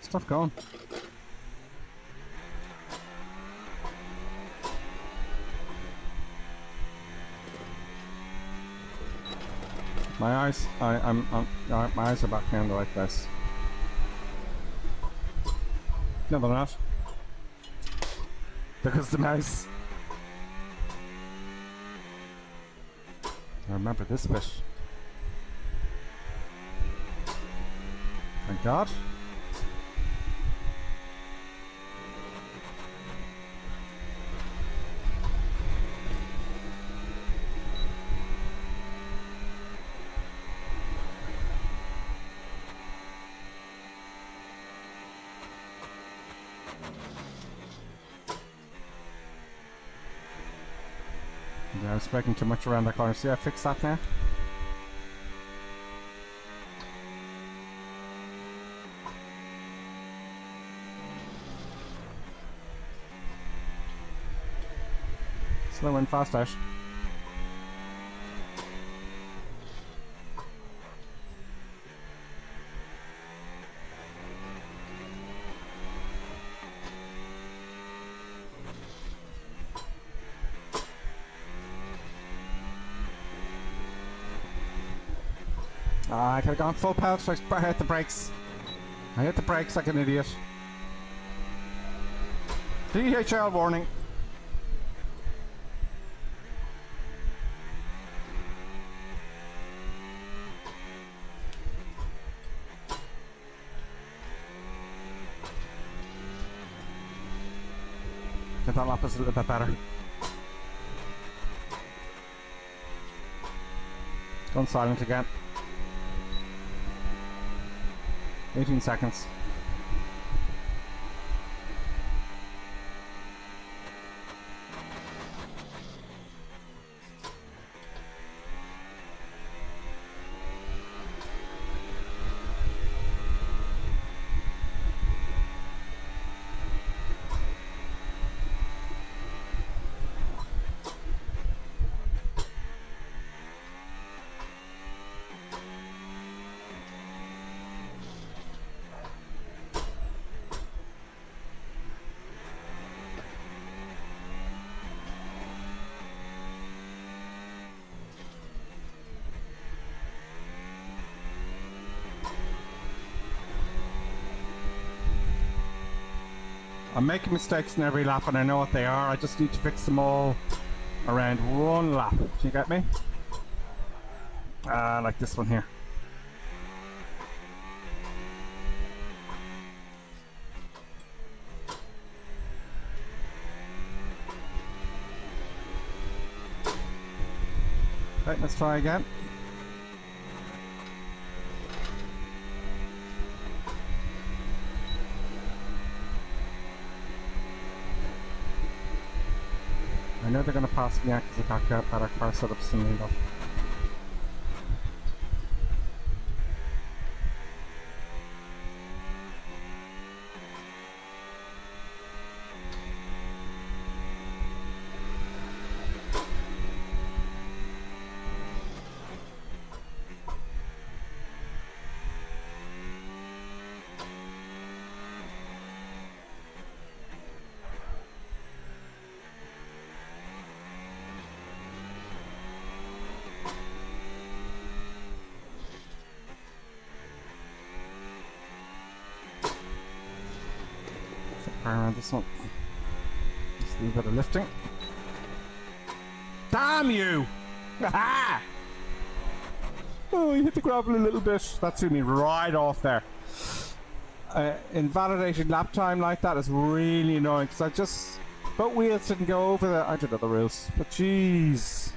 Stuff going. My eyes, my eyes are back now in the right place. No, they're not. Because the mouse. I remember this bit. Thank God. Yeah, I was speaking too much around that corner. See, I fixed that now. Slow in, fast out. I could have gone full power, so I hit the brakes. I hit the brakes like an idiot. DHL warning. Get that lap is a little bit better. Gone silent again. 18 seconds. I'm making mistakes in every lap and I know what they are. I just need to fix them all around one lap. Do you get me? Like this one here. Okay, let's try again. I know they're going to pass me out because I got better car setups than me though. Around this one. Just a little bit of lifting. Damn you! Aha! Oh, you hit the gravel a little bit. That threw me right off there. Invalidated lap time like that is really annoying because I just... both wheels didn't go over the... I don't know the rules, but jeez.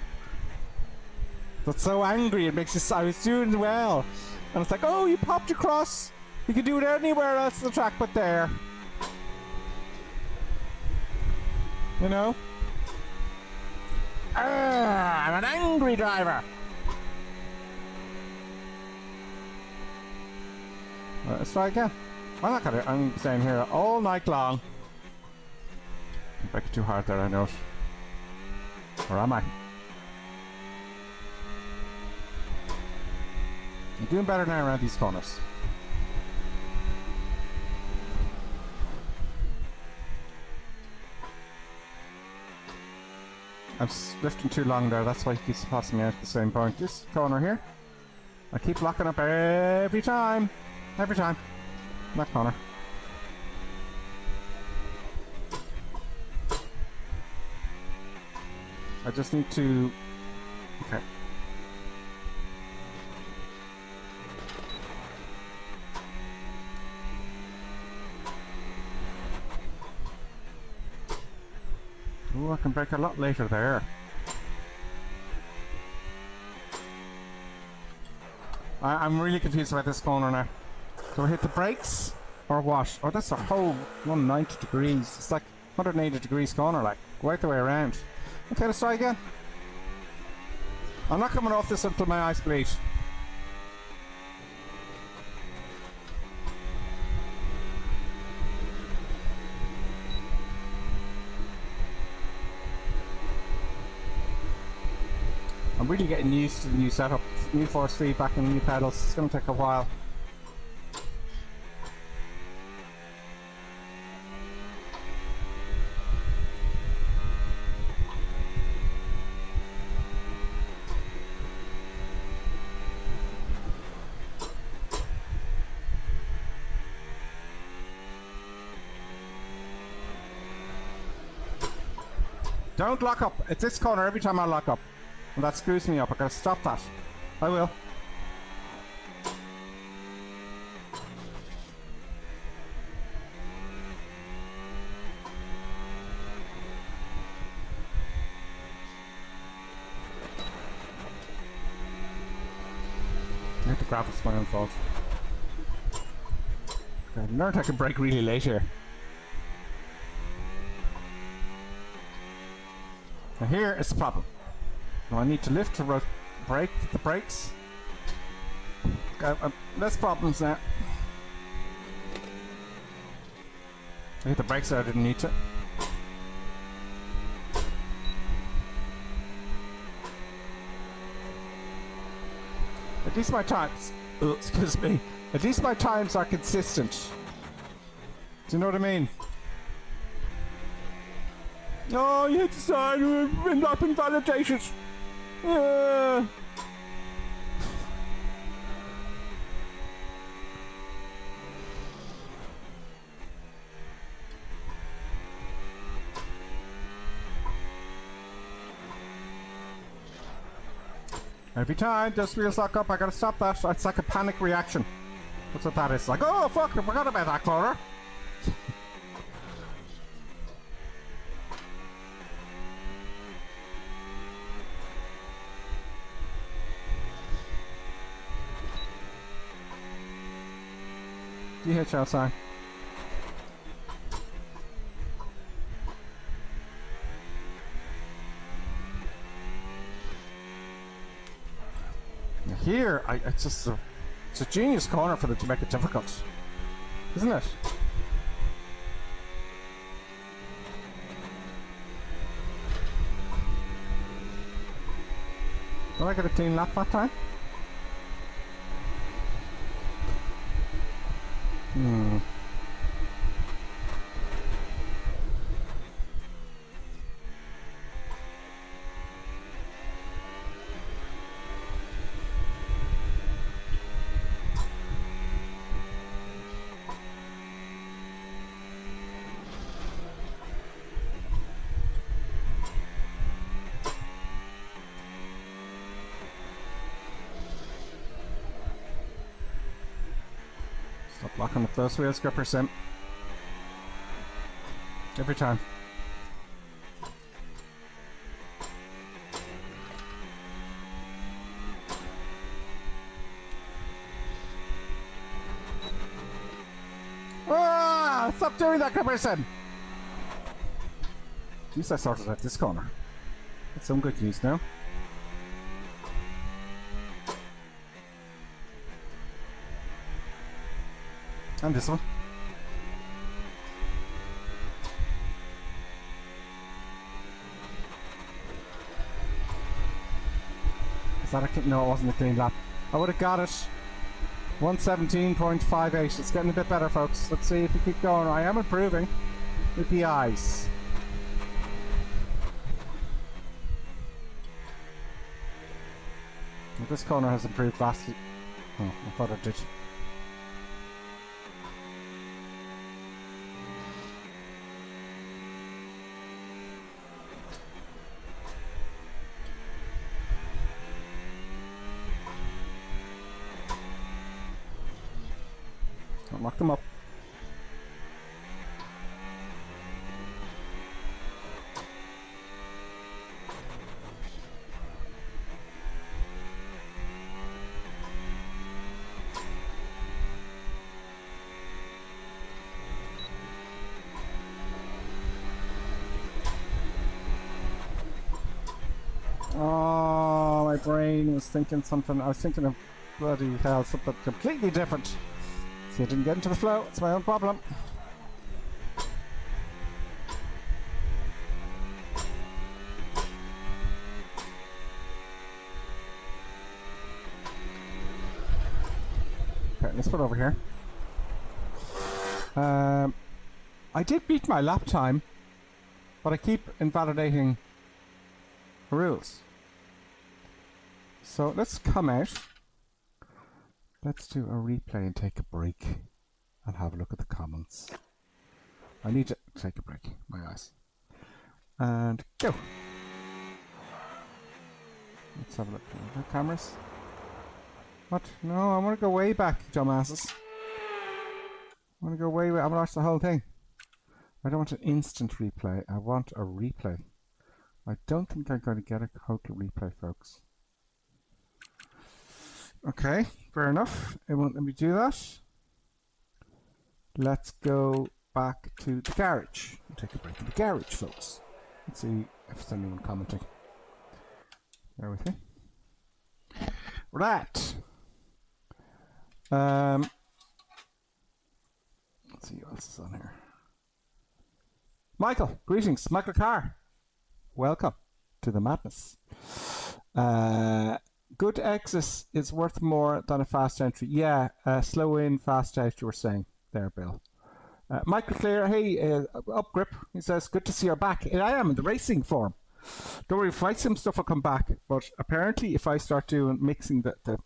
That's so angry. It makes you... I was doing well. And it's like, oh, you popped across. You can do it anywhere else on the track but there. You know? I'm an angry driver! Right, let's try again. I'm staying here all night long. I'm breaking too hard there, I know it. Where am I? I'm doing better now around these corners. I'm lifting too long there, that's why he keeps passing me out at the same point. This corner here, I keep locking up every time. Every time. That corner. I just need to... Okay. Ooh, I can brake a lot later there. I'm really confused about this corner now. Do I hit the brakes? Or what? Oh, that's a whole 190 degrees. It's like 180 degrees corner, like. Right the way around. Okay, let's try again. I'm not coming off this until my eyes bleed. I'm really getting used to the new setup. New force feedback and new pedals. It's going to take a while. Don't lock up. It's this corner every time I lock up. And that screws me up. I gotta stop that. I will. I hit the gravel's my own fault. I learned I can brake really late here. Now here is the problem. Now I need to lift to brake the brakes. Less problems now. I hit the brakes there, I didn't need to. At least my times, excuse me, at least my times are consistent. Do you know what I mean? Oh, you hit the sign, we're not been validated. Yeah. Every time those wheels lock up, I gotta stop that. It's like a panic reaction. That's what that is. Like, oh fuck, I forgot about that corner. DHL sign. Here, it's just it's a genius corner for them to make it difficult, isn't it? Did I get a clean lap that time? Stop locking up those wheel scrippers, Sim. Every time. Ah! Stop doing that, Gripper Sim! At least I sorted out this corner. That's some good news now. And this one. Is that a clean? No, it wasn't a clean lap. I would have got it. 117.58. It's getting a bit better, folks. Let's see if we keep going. I am improving with the eyes. Well, this corner has improved vastly. Oh, I thought it did. Don't lock them up. Oh, my brain was thinking something. I was thinking of bloody hell, something completely different. See, I didn't get into the flow. It's my own problem. Okay, let's put it over here. I did beat my lap time, but I keep invalidating the rules. So let's come out. Let's do a replay and take a break and have a look at the comments. I need to take a break, my eyes. And go. Let's have a look at the cameras. What? No, I want to go way back, dumbasses. I want to go way back. I want to watch the whole thing. I don't want an instant replay. I want a replay. I don't think I'm going to get a total replay, folks. Okay, fair enough. It won't let me do that. let's go back to the garage. We'll take a break in the garage, folks. Let's see if there's anyone commenting. Bear with me. Right. Let's see what else is on here. Michael, greetings. Michael Carr, welcome to the madness. Good exit is worth more than a fast entry. Yeah, slow in, fast out, you were saying there, Bill. Michael Clear, hey, up grip. He says, good to see you're back. I am in the racing form. Don't worry, flight sim stuff will come back. But apparently, if I start doing mixing the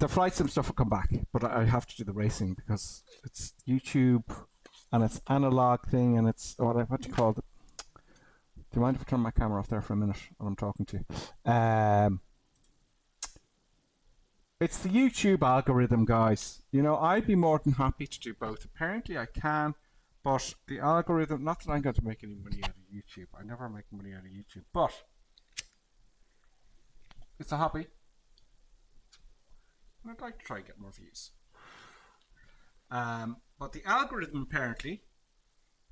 flight sim stuff will come back. But I have to do the racing because it's YouTube and it's analog thing and it's what do you call it? Do you mind if I turn my camera off there for a minute when I'm talking to you? It's the YouTube algorithm, guys. You know, I'd be more than happy to do both. Apparently I can, but the algorithm, not that I'm going to make any money out of YouTube. I never make money out of YouTube, but it's a hobby. And I'd like to try and get more views. But the algorithm, apparently,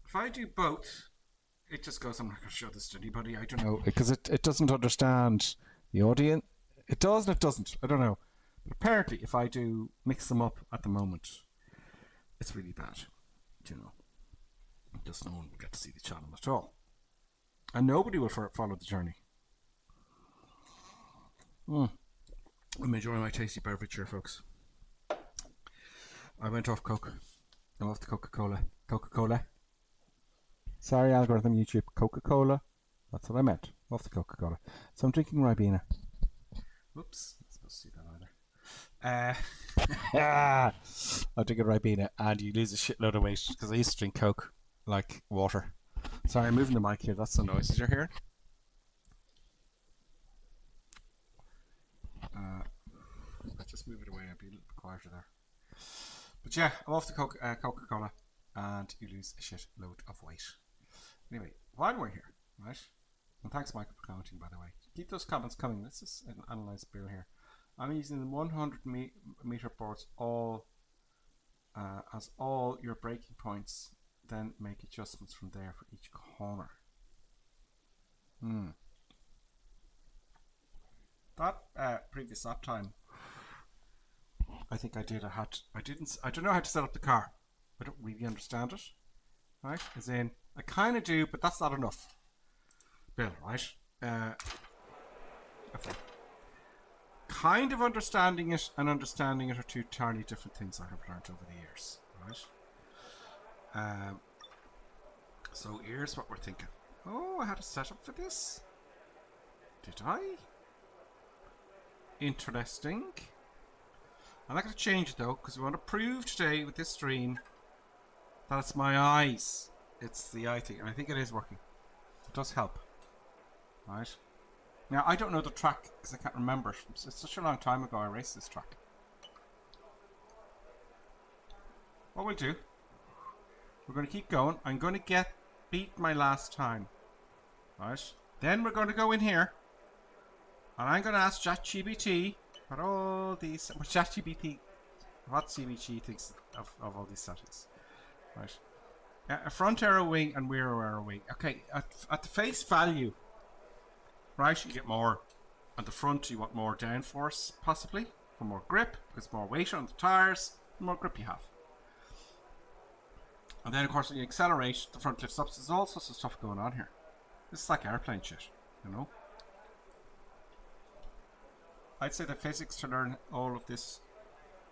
if I do both, it just goes, I'm not going to show this to anybody, I don't know, because it doesn't understand the audience. It does and it doesn't, I don't know. But apparently, if I do mix them up at the moment, it's really bad. You know, just no one will get to see the channel at all, and nobody will follow the journey. I'm enjoying my tasty beverage here, folks. I went off Coke. I'm off the Coca-Cola. Coca-Cola. Sorry, algorithm YouTube. Coca-Cola. That's what I meant. Off the Coca-Cola. So I'm drinking Ribena. Whoops. Not supposed to see that either. I'll drink a Ribena and you lose a shitload of weight because I used to drink Coke like water. Sorry, I'm moving the mic here. That's the noises you're hearing. Let's just move it away. I'll be a little bit quieter there. But yeah, I'm off the Coca-Cola and you lose a shitload of weight. Anyway, while we're here, right? And thanks, Michael, for commenting, by the way. Keep those comments coming. This is an analyzed bill here. I'm using the 100 meter boards all as all your braking points, then make adjustments from there for each corner. That previous lap time, I think I did. I don't know how to set up the car. I don't really understand it. Right? As in, I kind of do, but that's not enough. Bill, right? Okay. Kind of understanding it and understanding it are two entirely different things I have learned over the years, right? So here's what we're thinking. Oh, I had a setup for this. Did I? Interesting. I'm not going to change it though, because we want to prove today with this stream that it's my eyes. It's the eye thing, and I think it is working. It does help, right? Now, I don't know the track because I can't remember. It's such a long time ago I raced this track. What we'll do, we're going to keep going. I'm going to beat my last time. Right? Then we're going to go in here. And I'm going to ask ChatGPT what all these... what ChatGPT thinks of all these settings. Right? A front arrow wing and rear arrow wing. Okay, at the face value... right, you get more on the front, you want more downforce, possibly, for more grip, because more weight on the tires, the more grip you have. And then, of course, when you accelerate, the front lifts up, so there's all sorts of stuff going on here. This is like airplane shit, you know? I'd say the physics to learn all of this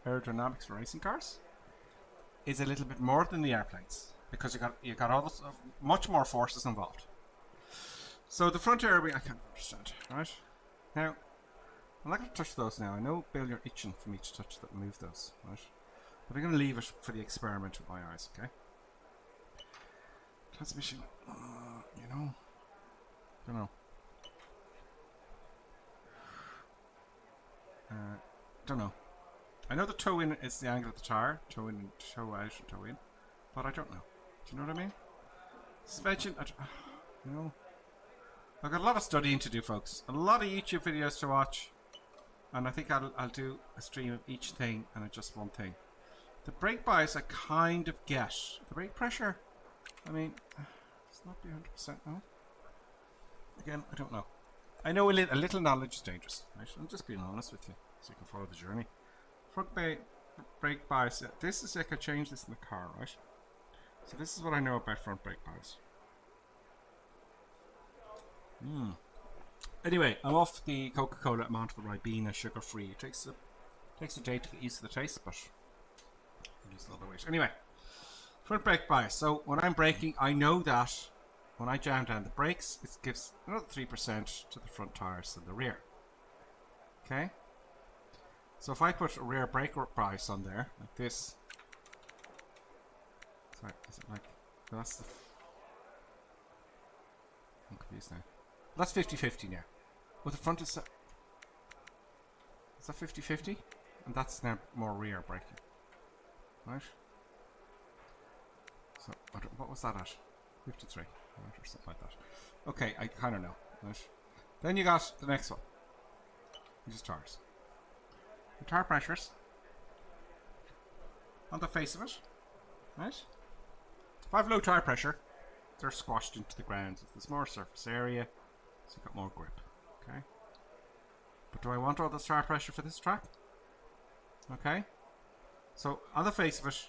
aerodynamics for racing cars is a little bit more than the airplanes, because you got all this, much more forces involved. So the front air wing, I can't understand, right? Now, I'm not going to touch those now. I know, Bill, you're itching for me to touch that and move those, right? But I'm going to leave it for the experiment with my eyes, okay? Transmission, you know, don't know. Don't know. I know the toe in is the angle of the tire, toe in, toe out, and toe in, but I don't know. Do you know what I mean? Suspension, you know. I've got a lot of studying to do, folks. A lot of YouTube videos to watch, and I think I'll do a stream of each thing and just one thing. The brake bias I kind of get. The brake pressure, I mean, it's not be 100% no. Again, I don't know. I know a little knowledge is dangerous. Right? I'm just being honest with you, so you can follow the journey. Front brake bias. This is, I could change this in the car, right? So this is what I know about front brake bias. Anyway, I'm off the Coca-Cola. I'm onto the Ribena sugar-free. It takes a day to get used to the taste, but I lose a lot of weight. Anyway, front brake bias. So when I'm braking, I know that when I jam down the brakes, it gives another 3% to the front tires than the rear. Okay? So if I put a rear brake bias on there, like this. Sorry, is it like... That's the... I'm confused now. That's 50-50 now. But the front is... Is that 50-50? And that's now more rear braking. Right? So, what was that at? 53. Right, or something like that. Okay, I kind of know. Right? Then you got the next one. Which is tires. The tire pressures. On the face of it. Right? If I have low tire pressure, they're squashed into the ground. If there's more surface area, so you've got more grip. Okay? But do I want all this tire pressure for this track? Okay? So, on the face of it,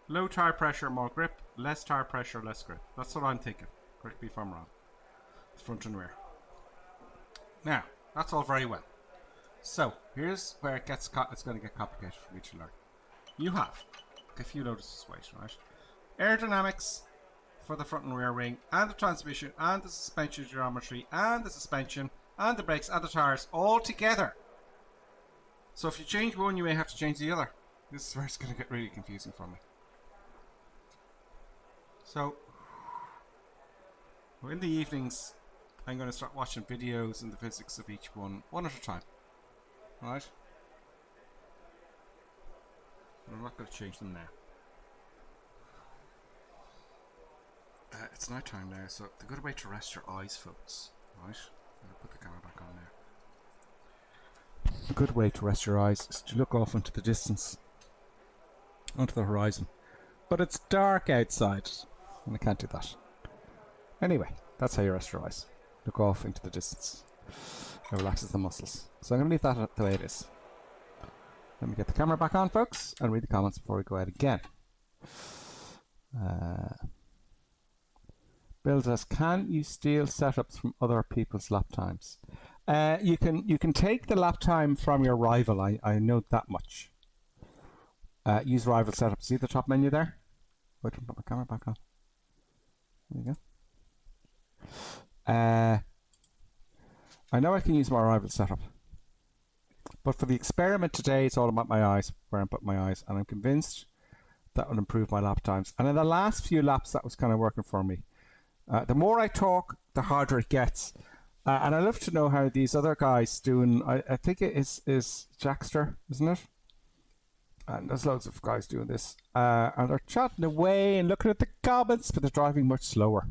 low tire pressure, more grip. Less tire pressure, less grip. That's what I'm thinking. Correct me if I'm wrong. It's front and rear. Now, that's all very well. So, here's where it's going to get complicated for me to learn. You have, if you notice this weight, right? Aerodynamics for the front and rear wing, and the transmission, and the suspension geometry, and the suspension, and the brakes, and the tires, all together. So if you change one, you may have to change the other. This is where it's going to get really confusing for me. So, in the evenings, I'm going to start watching videos and the physics of each one at a time. Right? And I'm not going to change them now. It's night time now, so the good way to rest your eyes, folks. Right? I'll put the camera back on now. A good way to rest your eyes is to look off into the distance, onto the horizon. But it's dark outside, and I can't do that. Anyway, that's how you rest your eyes. Look off into the distance. It relaxes the muscles. So I'm going to leave that the way it is. Let me get the camera back on, folks, and read the comments before we go out again. Bill says, can you steal setups from other people's lap times? You can take the lap time from your rival. I know that much. Use rival setup. See the top menu there? Wait, put my camera back on. There you go. I know I can use my rival setup. But for the experiment today, it's all about my eyes, where I put my eyes. And I'm convinced that will improve my lap times. And in the last few laps, that was kind of working for me. The more I talk, the harder it gets. And I'd love to know how these other guys doing. I think it is Jackster, isn't it? And there's loads of guys doing this. And they're chatting away and looking at the comments, but they're driving much slower.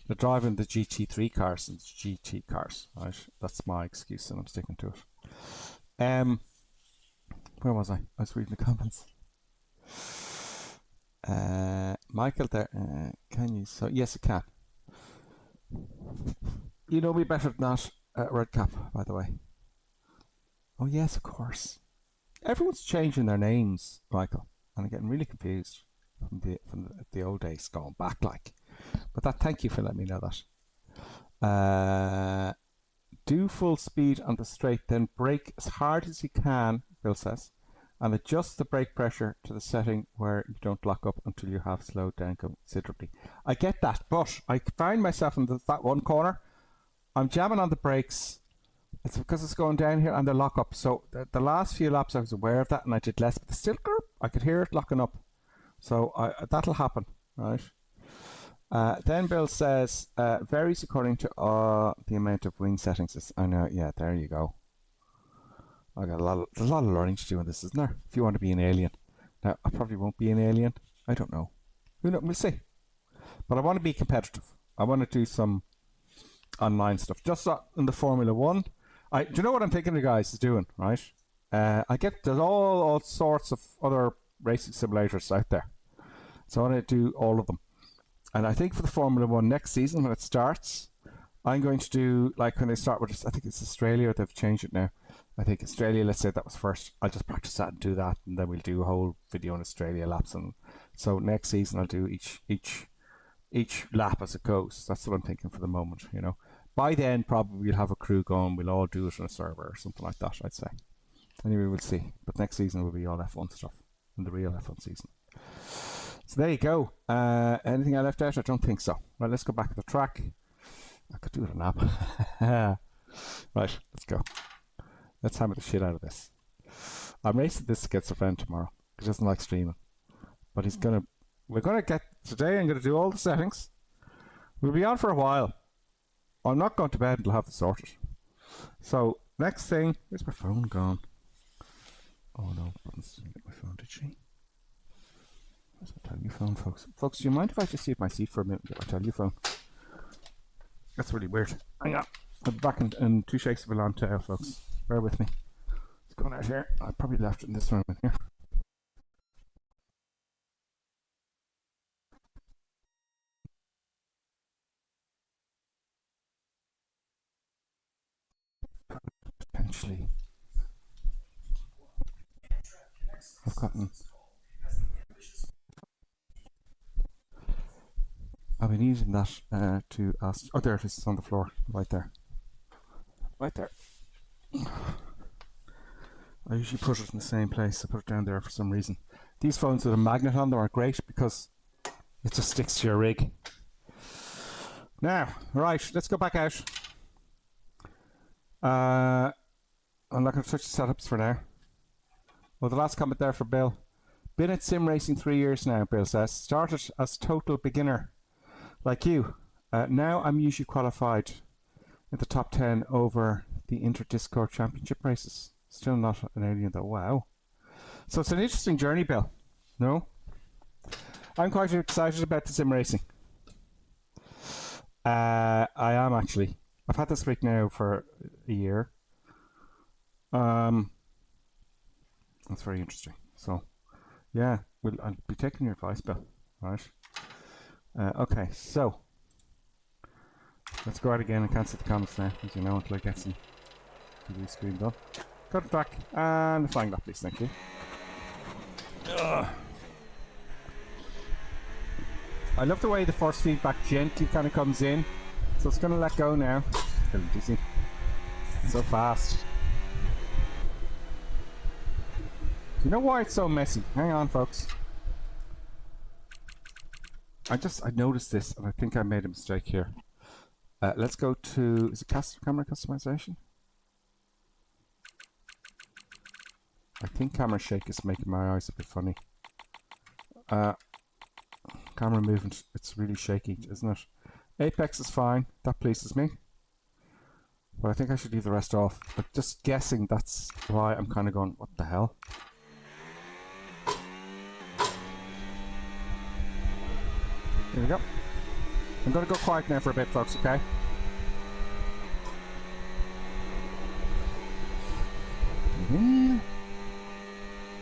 They're driving the GT3 cars and the GT cars. Right? That's my excuse, and I'm sticking to it. Where was I? I was reading the comments. Michael there, can you? So yes, I can. You know me better than that, Redcap, by the way. Oh yes, of course. Everyone's changing their names, Michael, and I'm getting really confused from the old days going back, like. But that, thank you for letting me know that. Do full speed on the straight, then brake as hard as you can, Bill says, and adjust the brake pressure to the setting where you don't lock up until you have slowed down considerably. I get that, but I find myself in that one corner. I'm jamming on the brakes. It's because it's going down here and they lock up. So the last few laps I was aware of that and I did less, but still, I could hear it locking up. So that'll happen, right? Then Bill says, varies according to the amount of wing settings. I know, yeah, there you go. I got there's a lot of learning to do in this, isn't there? If you want to be an alien. Now, I probably won't be an alien. I don't know. We'll see. But I want to be competitive. I want to do some online stuff. Just in the Formula 1. Do you know what I'm thinking the guys is doing, right? There's all sorts of other racing simulators out there. So I want to do all of them. And I think for the Formula One next season, when it starts, I'm going to do, like when they start with this, I think it's Australia, they've changed it now. I think Australia, let's say that was first. I'll just practice that and do that, and then we'll do a whole video on Australia laps. And so next season I'll do each lap as it goes. That's what I'm thinking for the moment, you know. By then, probably we'll have a crew going. We'll all do it on a server or something like that, I'd say. Anyway, we'll see. But next season will be all F1 stuff, and the real F1 season. So there you go. Anything I left out? I don't think so. Right, let's go back to the track. I could do it a nap. Right, let's go. Let's hammer the shit out of this. I'm racing this against a friend tomorrow. He doesn't like streaming. But we're gonna get, today I'm gonna do all the settings. We'll be on for a while. I'm not going to bed until I have this sorted. So, next thing, where's my phone gone? Oh no, Buttons didn't get my phone, did she? Where's my telephone, folks? Folks, do you mind if I just leave my seat for a minute and get my telephone? That's really weird. Hang on. I'll be back in 2 shakes of a long tail, folks. Bear with me. It's going out here. I probably left it in this room in here. Potentially. I've gotten... I'll be needing that to ask... Oh, there it is. It's on the floor. Right there. Right there. I usually put it in the same place. I put it down there for some reason. These phones with a magnet on them are great because it just sticks to your rig. Now, right, let's go back out. I'm not going to touch the setups for now. Well, the last comment there for Bill. Been at sim racing 3 years now, Bill says. Started as total beginner, like you. Now I'm usually qualified in the top 10 over the Inter-Discord Championship races. Still not an alien though. Wow. So it's an interesting journey, Bill. No? I'm quite excited about the sim racing. I am actually. I've had this rig now for a year. That's very interesting. So, yeah, I'll be taking your advice, Bill. Right. Okay, so let's go out again and cancel the comments now, as you know, until I get some TV screen done. Cut it back and the flying lap, please. Thank you. Ugh. I love the way the force feedback gently kind of comes in, so it's going to let go now. Feeling dizzy. So fast. You know why it's so messy? Hang on, folks. I noticed this, and I think I made a mistake here. Let's go to, is it camera customization? I think camera shake is making my eyes a bit funny. Camera movement, it's really shaky, isn't it? Apex is fine, that pleases me. But I think I should leave the rest off. But just guessing that's why I'm kind of going, what the hell? Here we go. I'm going to go quiet now for a bit, folks, okay? In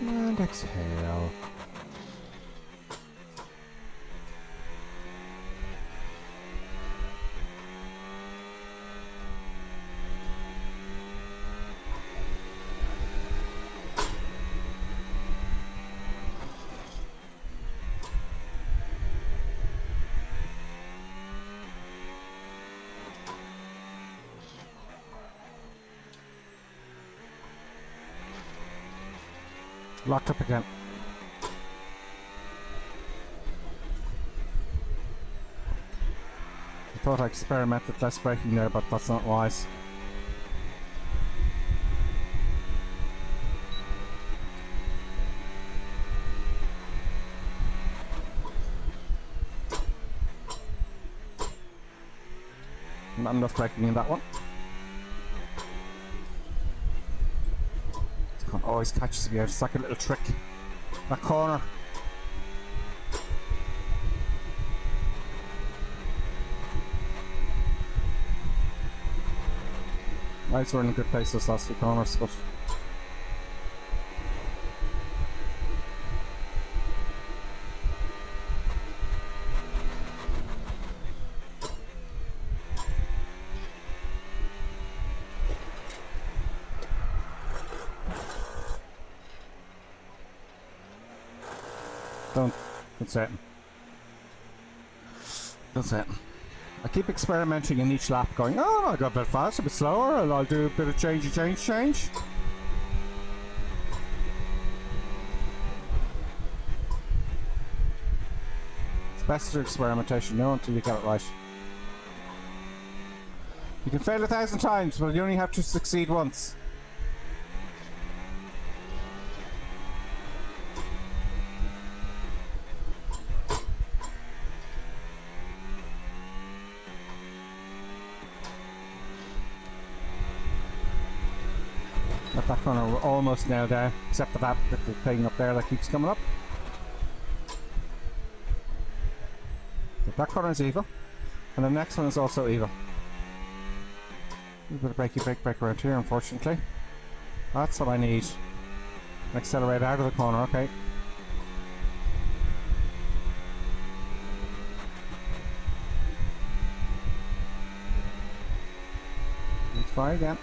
and exhale. Locked up again. I thought I'd experiment with less braking there, but that's not wise. Not enough braking in that one. Always catches me out. It's like a little trick. That corner. Nice, we're in a good place those last 2 corners, but setting. Done setting. I keep experimenting in each lap, going, oh, I'll go a bit faster, a bit slower, and I'll do a bit of change. It's best to do experimentation, no, until you get it right. You can fail 1,000 times, but you only have to succeed once. Got that corner almost now there, except for that little thing up there that keeps coming up. So that corner is evil, and the next one is also evil. A little bit of break around here, unfortunately. That's what I need. Accelerate out of the corner, okay. Let's try again.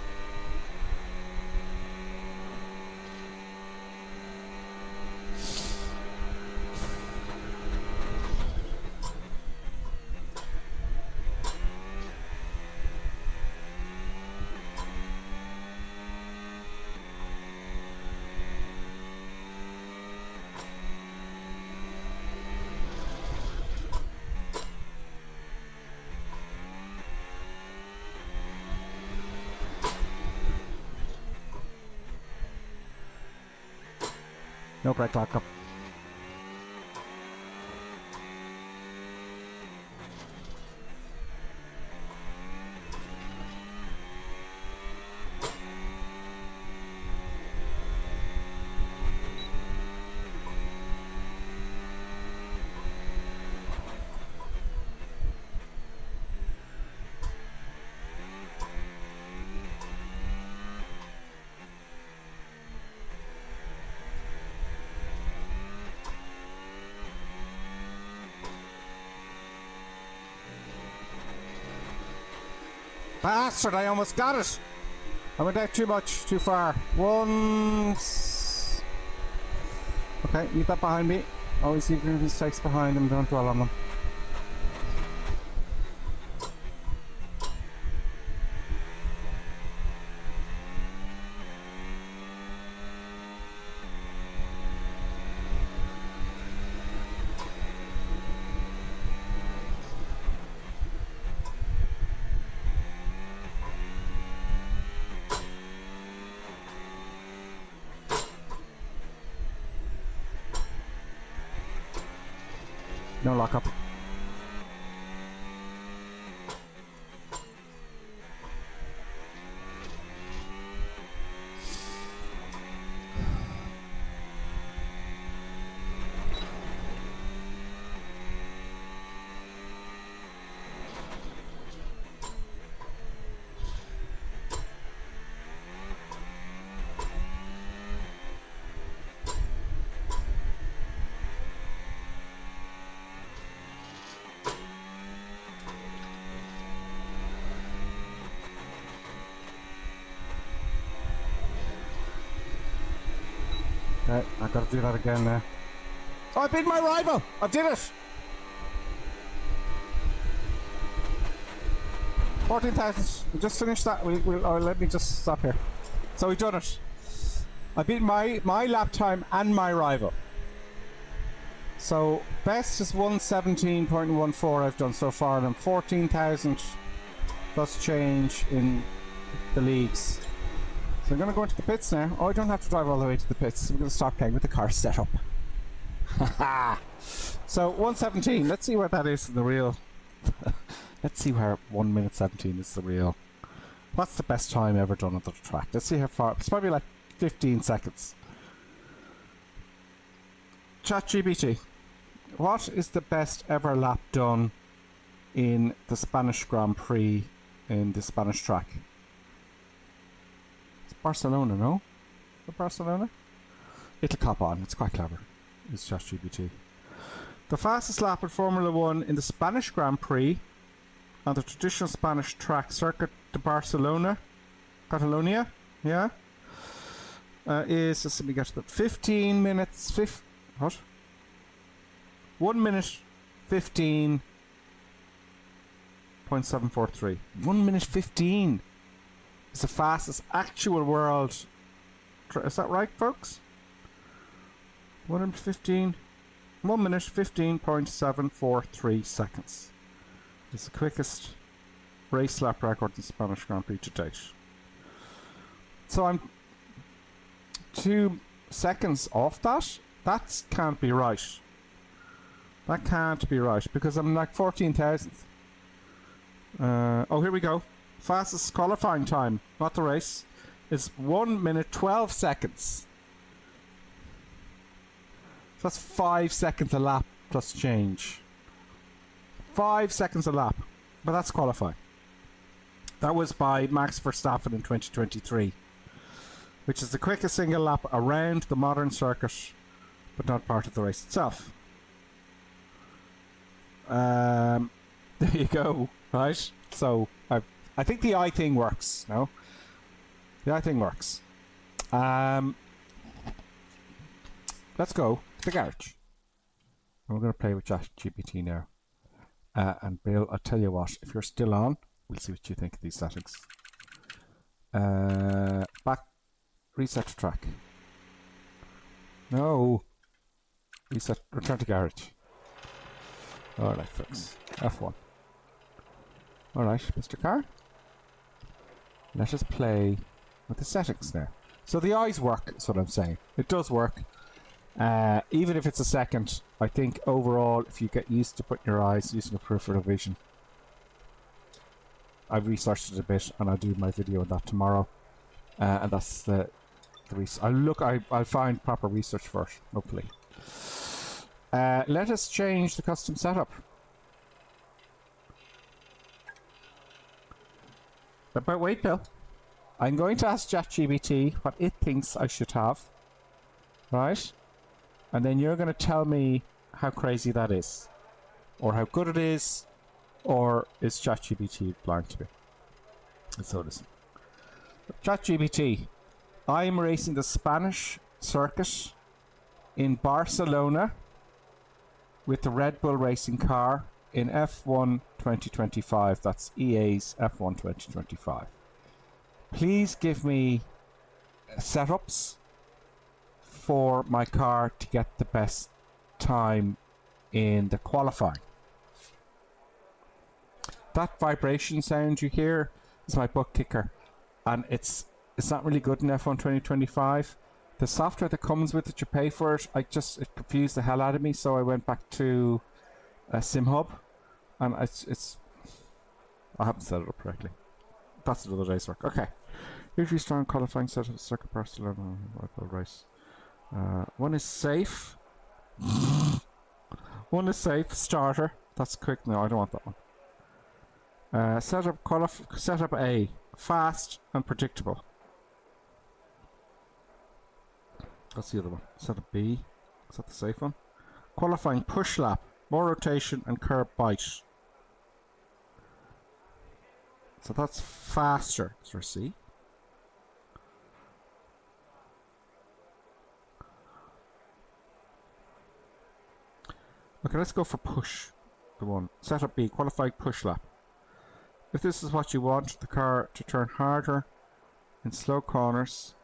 No brake lock up. Bastard, I almost got it! I went out too much, too far. Once. Okay, leave that behind me. Always leave your mistakes behind them, don't dwell on them. No lockup. Okay, I've got to do that again now. Oh, I beat my rival! I did it! 14,000. We just finished that. Let me just stop here. So we've done it. I beat my lap time and my rival. So best is 117.14 I've done so far, and I'm 14,000 plus change in the leagues. So I'm going to go into the pits now. Oh, I don't have to drive all the way to the pits. We're going to start playing with the car setup. So 117. Let's see where that is in the real. Let's see where 1 minute 17 is the real. What's the best time ever done on the track? Let's see how far. It's probably like 15 seconds. ChatGPT. What is the best ever lap done in the Spanish Grand Prix in the Spanish track? It's Barcelona, no? The Barcelona? It'll cop on. It's quite clever. It's ChatGPT. The fastest lap in Formula 1 in the Spanish Grand Prix on the traditional Spanish track Circuit de Barcelona, Catalonia, yeah, is, let's see, we get to 15 minutes, what? 1 minute 15.743. 1 minute 15 is the fastest actual world. Is that right, folks? 1 minute 15. 1 minute 15.743 seconds. It's the quickest race lap record in Spanish Grand Prix to date. So I'm 2 seconds off that. That can't be right. That can't be right because I'm like 14,000th. Oh, here we go. Fastest qualifying time, not the race, is 1 minute 12 seconds. So that's 5 seconds a lap plus change. 5 seconds a lap. But that's qualifying. That was by Max Verstappen in 2023, which is the quickest single lap around the modern circuit, but not part of the race itself. There you go, right? So I think the eye thing works. No, the eye thing works. Let's go to the garage. We're going to play with ChatGPT now. And Bill, I'll tell you what, if you're still on, we'll see what you think of these settings. Back, reset to track. No. Reset, return to garage. Alright, folks. F1. Alright, Mr. Car. Let us play with the settings now. So the eyes work, that's what I'm saying. It does work. Even if it's a second, I think overall, if you get used to putting your eyes using the peripheral vision, I've researched it a bit, and I'll do my video on that tomorrow. And that's the research. I'll find proper research for it, hopefully. Let us change the custom setup. But wait, Bill. I'm going to ask ChatGPT what it thinks I should have. Right? And then you're going to tell me how crazy that is. Or how good it is. Or is ChatGPT blind to me? Let's so listen. ChatGPT. I'm racing the Spanish circuit in Barcelona with the Red Bull racing car in F1 2025. That's EA's F1 2025. Please give me setups for my car to get the best time in the qualifying. That vibration sound you hear is my butt kicker, and it's not really good in F1 2025. The software that comes with it, you pay for it. It confused the hell out of me, so I went back to SimHub, and I haven't set it up correctly. That's another day's work. Okay. Usually strong qualifying set of circuit Barcelona race. One is safe. One is safe. Starter. That's quick. No, I don't want that one. Setup A. Fast and predictable. That's the other one. Setup B. Is that the safe one? Qualifying push lap. More rotation and curb bite. So that's faster. Is there a C? Okay, let's go for push. The one. Setup B. Qualifying push lap. If this is what you want, the car to turn harder in slow corners,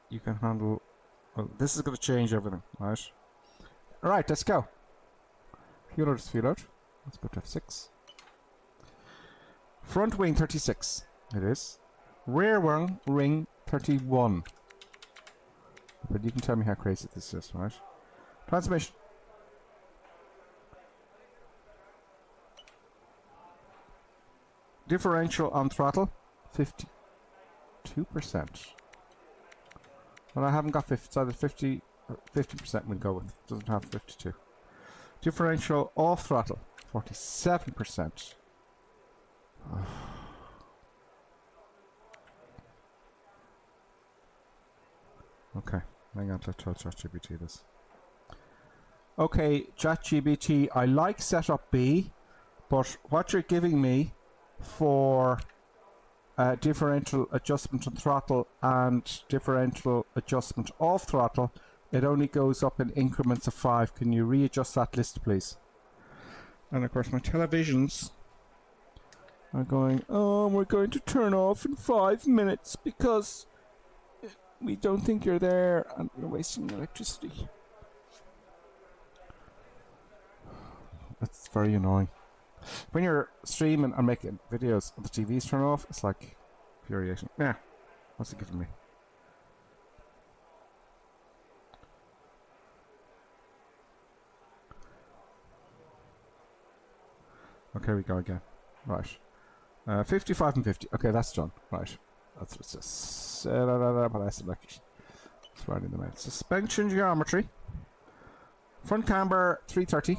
you can handle... Well, this is going to change everything, right? Alright, let's go. Fuel out is fuel out. Let's go to F6. Front wing 36. It is. Rear wing ring 31. But you can tell me how crazy this is, right? Transmission. Differential on throttle 52%. Well, I haven't got 50. It's either 50 or 50% we'll go with. It doesn't have 52. Differential off throttle 47%. Okay, hang on, let's tell ChatGPT this. Okay, ChatGPT, I like setup B, but what you're giving me for differential adjustment on throttle and differential adjustment off throttle it only goes up in increments of 5. Can you readjust that list, please? And of course my televisions are going, oh, we're going to turn off in 5 minutes because we don't think you're there and you're wasting electricity. That's very annoying. When you're streaming and making videos and the TVs turn off, it's like infuriating. Yeah, what's it giving me? Okay, we go again. Right. 55 and 50. Okay, that's done. Right. That's what it says. But I select. It's right in the middle. Suspension geometry. Front camber 330.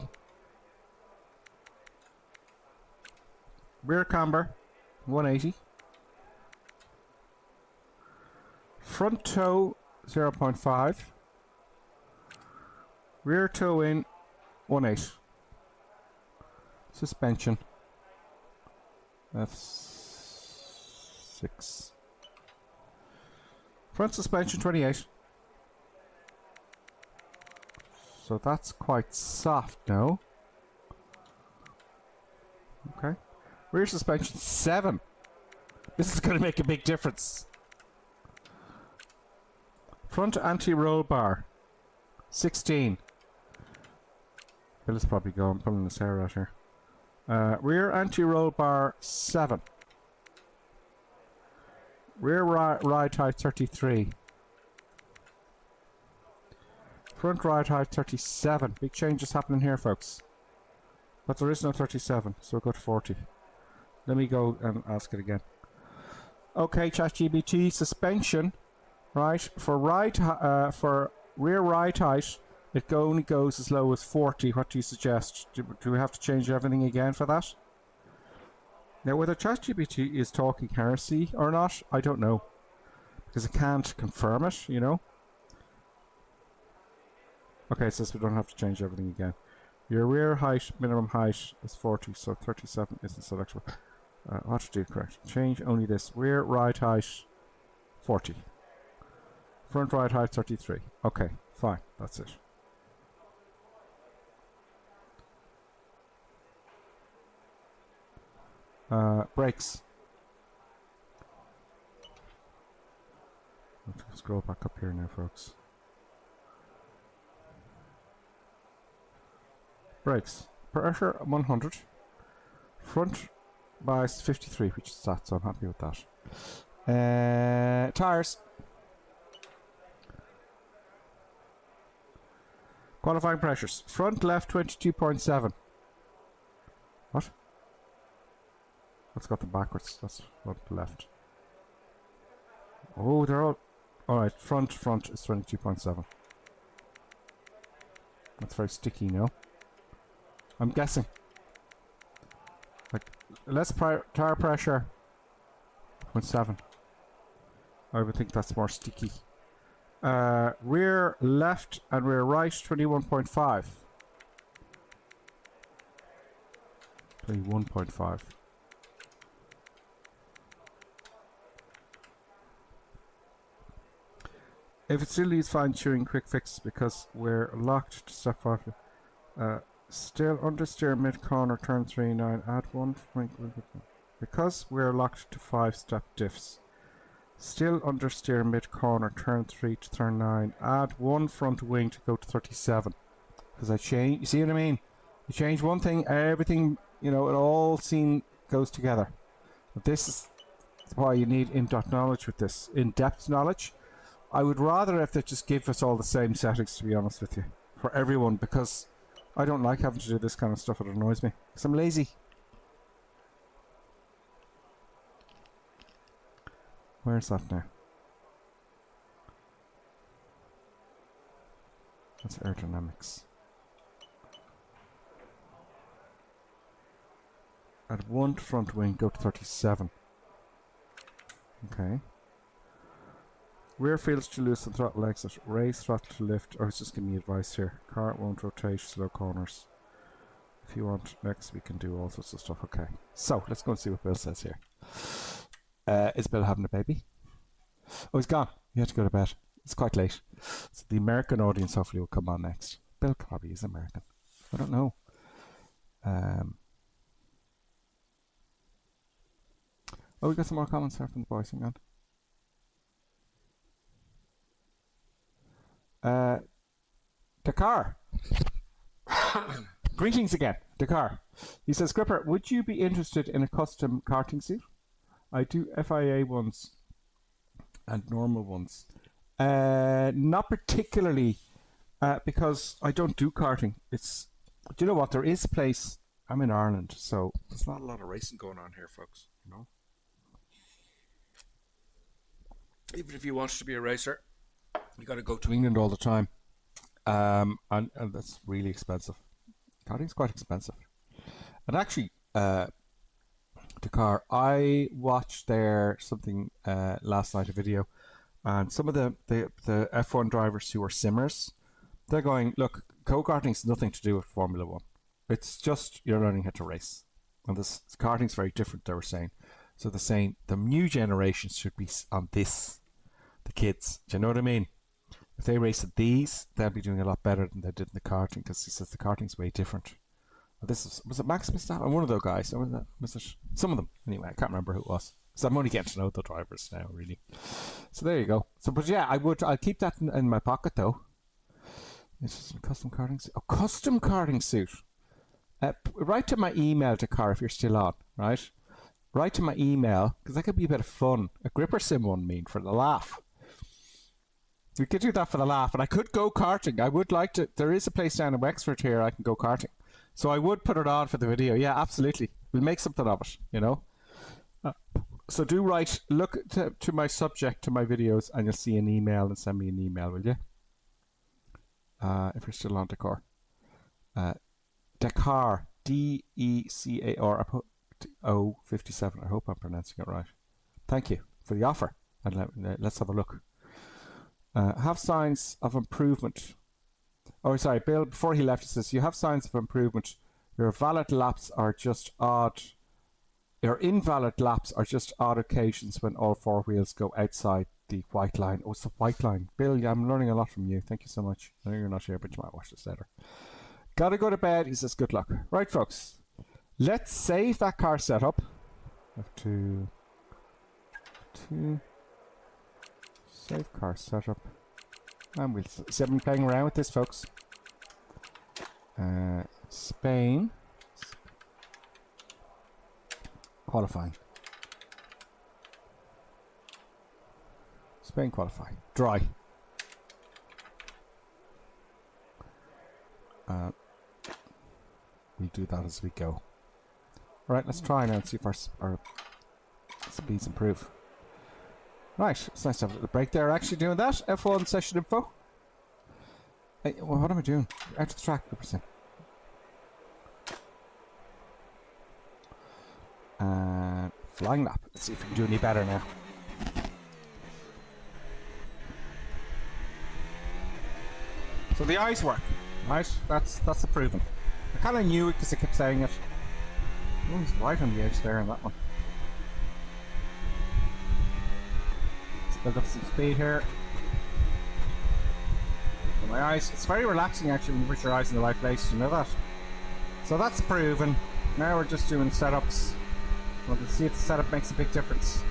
Rear camber 180. Front toe 0.5. Rear toe in 1.8. Suspension F6. Front suspension 28. So that's quite soft now. Okay. Rear suspension 7. This is going to make a big difference. Front anti-roll bar 16. Bill is probably going pulling his hair out here. Rear anti-roll bar 7. Rear ride height 33. Front ride height 37. Big changes happening here, folks. But there is no 37, so we'll go to 40. Let me go and ask it again. Okay, ChatGPT, suspension, right? For rear ride height, it only goes as low as 40. What do you suggest? Do we have to change everything again for that? Now, whether ChatGPT is talking heresy or not, I don't know. Because it can't confirm it, you know? Okay, it says we don't have to change everything again. Your rear height, minimum height is 40, so 37 isn't selectable. What to do, correct. Change only this. Rear ride height, 40. Front ride height, 33. Okay, fine, that's it. Brakes. Let's scroll back up here now, folks. Brakes. Pressure 100. Front bias 53, which is that, so I'm happy with that. Tires. Qualifying pressures. Front left 22.7. What? Let's got them backwards. That's front left. Oh, they're all... Alright, front is 22.7. That's very sticky, no? I'm guessing. Like, less tire pressure. 0.7. I would think that's more sticky. Rear left and rear right, 21.5. 21.5. If it still needs fine-tuning, quick fix because we're locked to step 5. Still understeer mid-corner, turn 3-9, add 1. Because we're locked to 5-step diffs. Still understeer mid-corner, turn 3 to turn 9, add 1 front wing to go to 37. Because I change, you see what I mean? You change one thing, everything, you know, it all goes together. But this is why you need in-depth knowledge with this. In-depth knowledge. I would rather if they just give us all the same settings, to be honest with you, for everyone, because I don't like having to do this kind of stuff. It annoys me because I'm lazy. Where's that now? That's aerodynamics. Add 1 front wing, go to 37. Okay. Rear feels to loosen throttle exit, raise throttle to lift, or it's just giving me advice here. Car won't rotate, slow corners. If you want next, we can do all sorts of stuff. Okay, so let's go and see what Bill says here. Is Bill having a baby? Oh, he's gone. He had to go to bed. It's quite late. So the American audience hopefully will come on next. Bill probably is American. I don't know. Oh, we got some more comments here from the boys. Hang on. Dakar. Greetings again, Dakar. He says, Gripper, would you be interested in a custom karting suit? I do FIA ones and normal ones. Not particularly, because I don't do karting. Do you know what? There is a place. I'm in Ireland, so there's not a lot of racing going on here, folks. You know, even if you want to be a racer, you got to go to England all the time, and that's really expensive. Karting's quite expensive. And actually, Dakar, I watched something last night, a video, and some of the F1 drivers who are simmers, they're going, look, go-karting's nothing to do with Formula 1. It's just you're learning how to race. And this karting's very different, they were saying. So they're saying the new generations should be on this, the kids. Do you know what I mean? If they race at these, they'll be doing a lot better than they did in the karting, because he says the karting's way different. Was it Max Verstappen? One of those guys? Or was it some of them? Anyway, I can't remember who it was. So I'm only getting to know the drivers now, really. So there you go. So, but yeah, I'll keep that in my pocket though. It's just a custom karting suit. A custom karting suit. Write to my email, Dakar, if you're still on, right? Write to my email, because that could be a bit of fun. A gripper sim one, for the laugh. We could do that for the laugh, and I could go karting. I would like to. There is a place down in Wexford here I can go karting. So I would put it on for the video. Yeah, absolutely. We'll make something of it, you know. So do write, look to my subject to my videos, and you'll see an email, and send me an email, will you? If you're still on Dakar. Dakar, D-E-C-A-R, I put O57. I hope I'm pronouncing it right. Thank you for the offer. And let's have a look. Have signs of improvement. Oh, sorry, Bill, before he left, he says, you have signs of improvement. Your invalid laps are just odd occasions when all four wheels go outside the white line. Oh, it's the white line. Bill, yeah, I'm learning a lot from you. Thank you so much. I know you're not here, but you might watch this later. Gotta go to bed. He says, good luck. Right, folks. Let's save that car setup. I have to save car setup. And we'll see. I've been playing around with this, folks. Spain. Qualifying. Spain qualifying. Dry. We'll do that as we go. Alright, let's try now and see if our speeds improve. Right, it's nice to have a little break there. Actually doing that. F1 session info. Hey, well, what am I doing? Out of the track, 100%. And flying lap. Let's see if we can do any better now. So the eyes work, right? That's a proven. I kind of knew it because I kept saying it. Oh, he's right on the edge there on that one. Let's build up some speed here. So my eyes, it's very relaxing actually when you put your eyes in the right place, you know that? So that's proven. Now we're just doing setups. Well, you see if the setup makes a big difference.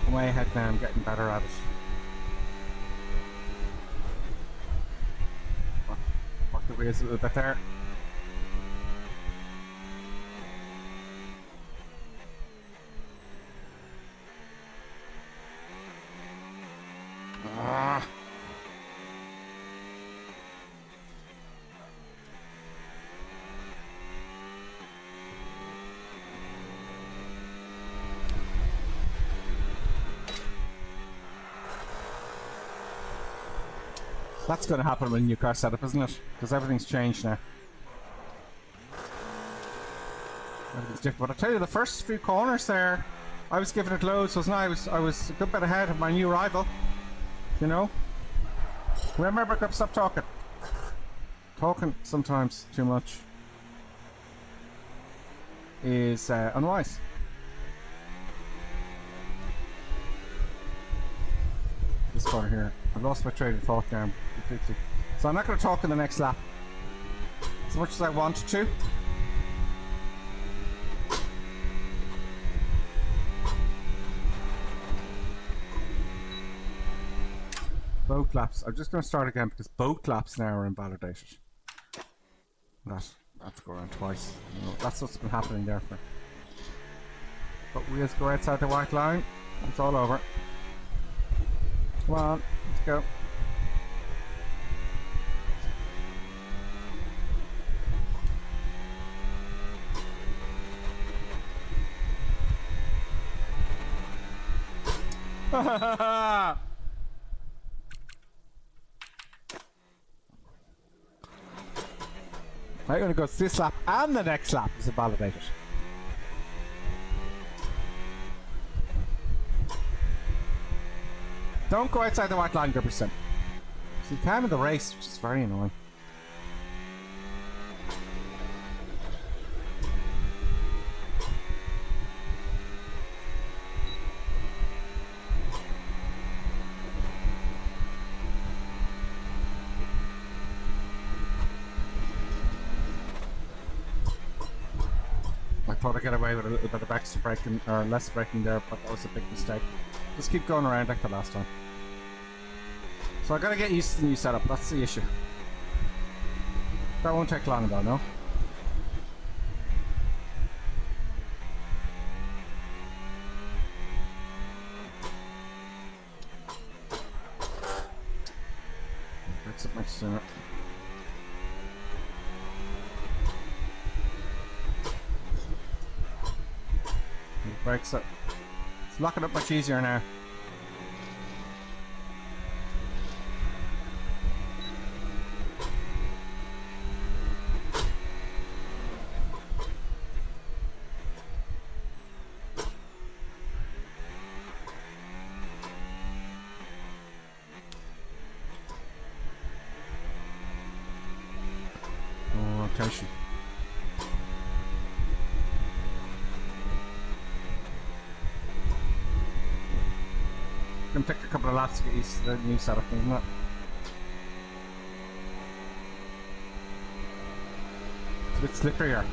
I'm way ahead now, I'm getting better at it. Work the wheels a little bit there. That's going to happen with a new car setup, isn't it? Because everything's changed now. Everything's different. But I tell you, the first few corners there, I was giving it loads, wasn't I? I was a good bit ahead of my new rival. You know? Remember, stop talking. talking sometimes too much is unwise. This corner here. I've lost my train of thought now completely. So I'm not going to talk in the next lap as much as I wanted to. Boat claps. I'm just going to start again because boat claps now are invalidated. That's to go around twice. You know, that's what's been happening there for. But wheels go outside the white line. It's all over. Come on, let's go. I'm going to go this lap and the next lap is invalidated. Don't go outside the white line, Gibberson. So you can in the race, which is very annoying. I thought I'd get away with a little bit of extra braking, or less braking there, but that was a big mistake. Just keep going around like the last time. So I gotta get used to the new setup, that's the issue. That won't take long though, no? Breaks up much sooner. Breaks up. It's locking up much easier now. Oh, rotation. It's gonna take a couple of laps to get used to the new setup, isn't it? It's a bit slippery here.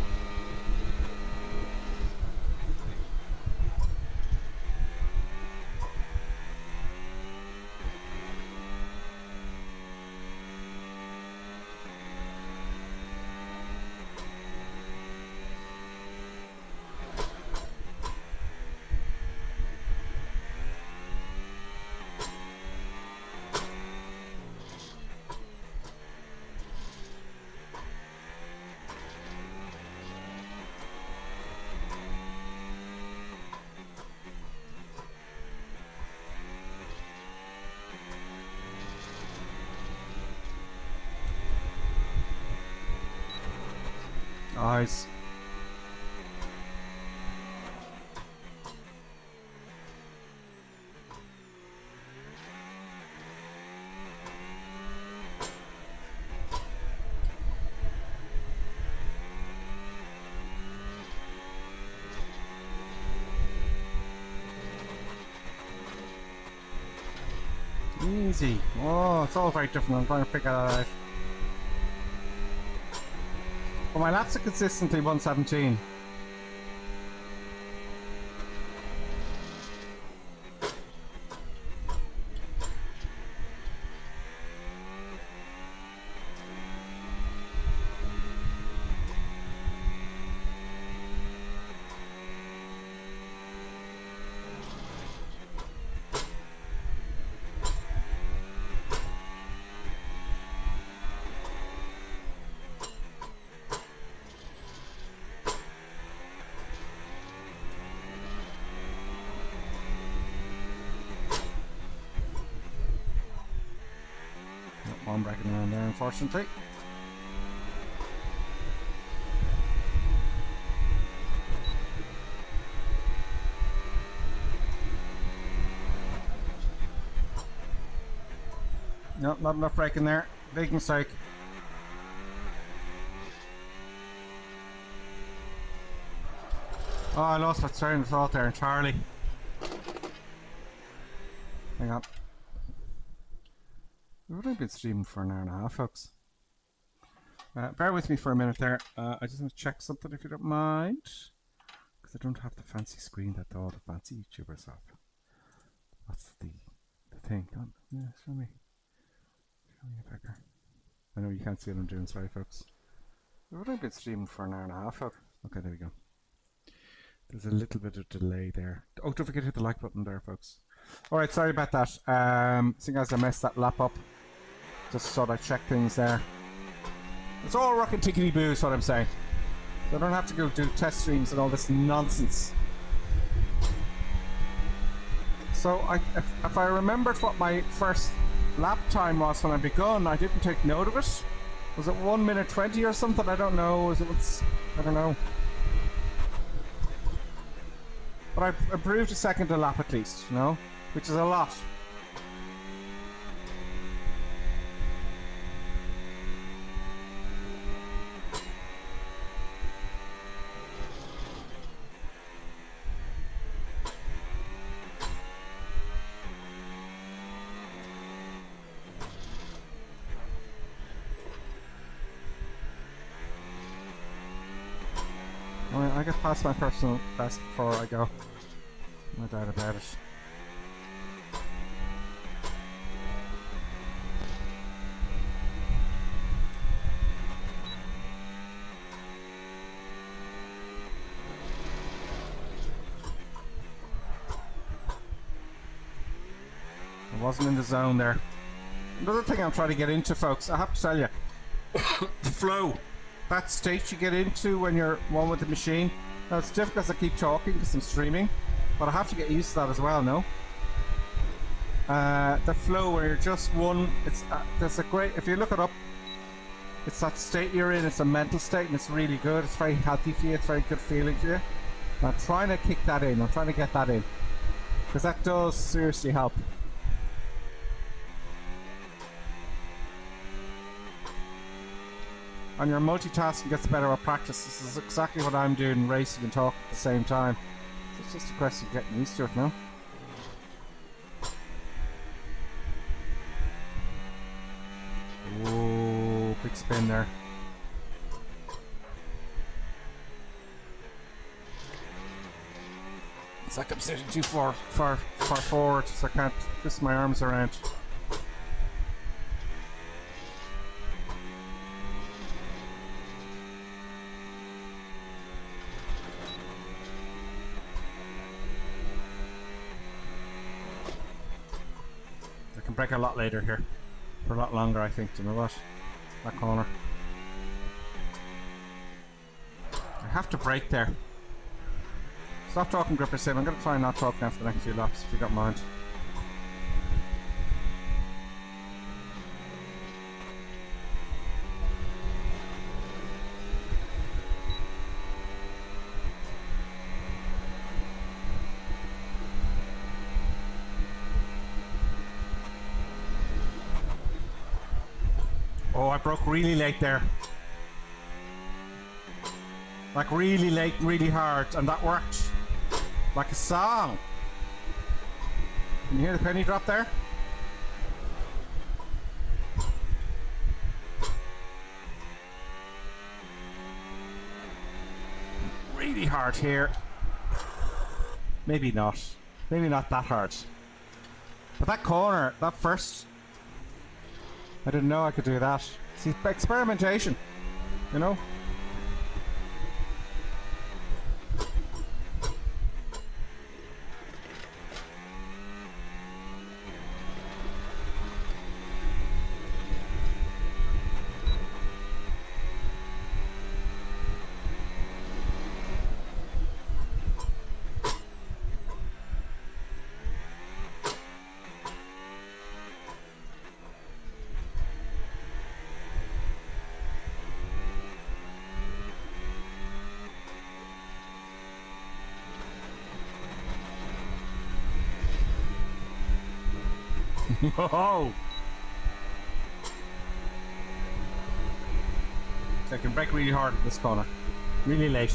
Eyes. Easy. Oh, it's all very different. I'm trying to figure that out. Well, my laps are consistently 117. One braking around there, unfortunately. Nope, not enough braking there. Big mistake. Oh, I lost my train of thought there entirely. Hang on. We've only been streaming for an hour and a half, folks. Bear with me for a minute there. I just want to check something if you don't mind. Because I don't have the fancy screen that all the fancy YouTubers have. That's the thing. Come on. Yeah, show me. Show me a pecker. I know you can't see what I'm doing, sorry folks. We've only been streaming for an hour and a half. Okay, there we go. There's a little bit of delay there. Oh, don't forget to hit the like button there, folks. Alright, sorry about that. Seeing as I messed that lap up, just thought I'd check things there. It's all rockin' tickety boo is what I'm saying. So I don't have to go do test streams and all this nonsense. So if I remembered what my first lap time was when I begun, I didn't take note of it. Was it 1 minute 20 or something? I don't know. I don't know. But I improved a second a lap at least, you know? Which is a lot. I get past my personal best before I go. No doubt about it. I wasn't in the zone there. Another thing I'm trying to get into, folks, I have to tell you, the flow. That state you get into when you're one with the machine. Now it's difficult because I keep talking because I'm streaming, but I have to get used to that as well, no? The flow where you're just one, there's a great, if you look it up, it's that state you're in, it's a mental state and it's really good, it's very healthy for you, it's very good feeling for you. And I'm trying to kick that in, I'm trying to get that in, because that does seriously help. And your multitasking gets better at practice. This is exactly what I'm doing, racing and talking at the same time. So it's just a question of getting used to it now. Whoa, big spin there. It's like I'm sitting too far forward, so I can't twist my arms around. Break a lot later here. For a lot longer, I think. Do you know what? That corner. I have to brake there. Stop talking, Gripper Sim. I'm going to try and not talk now for the next few laps, if you don't mind. Oh, I broke really late there. Like really late, really hard, and that worked. Like a song. Can you hear the penny drop there? Really hard here. Maybe not. Maybe not that hard. But that corner, that first... I didn't know I could do that. See, experimentation, you know? Whoa! So I can brake really hard at this corner. Really late.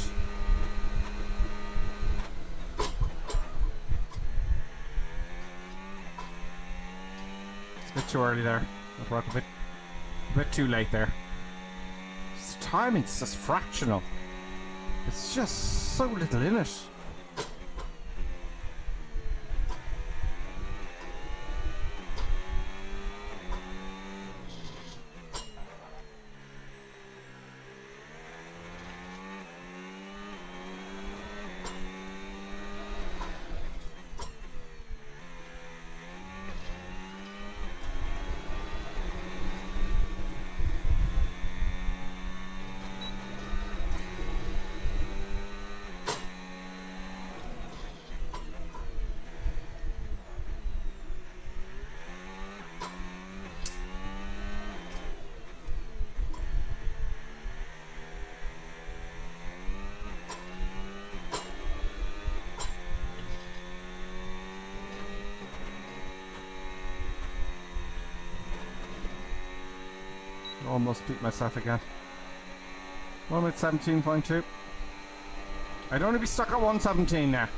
a bit too early there. I brought a bit too late there. The timing's just fractional. It's just so little in it. Almost beat myself again. 1 minute 17.2. I'd only be stuck at 117 now.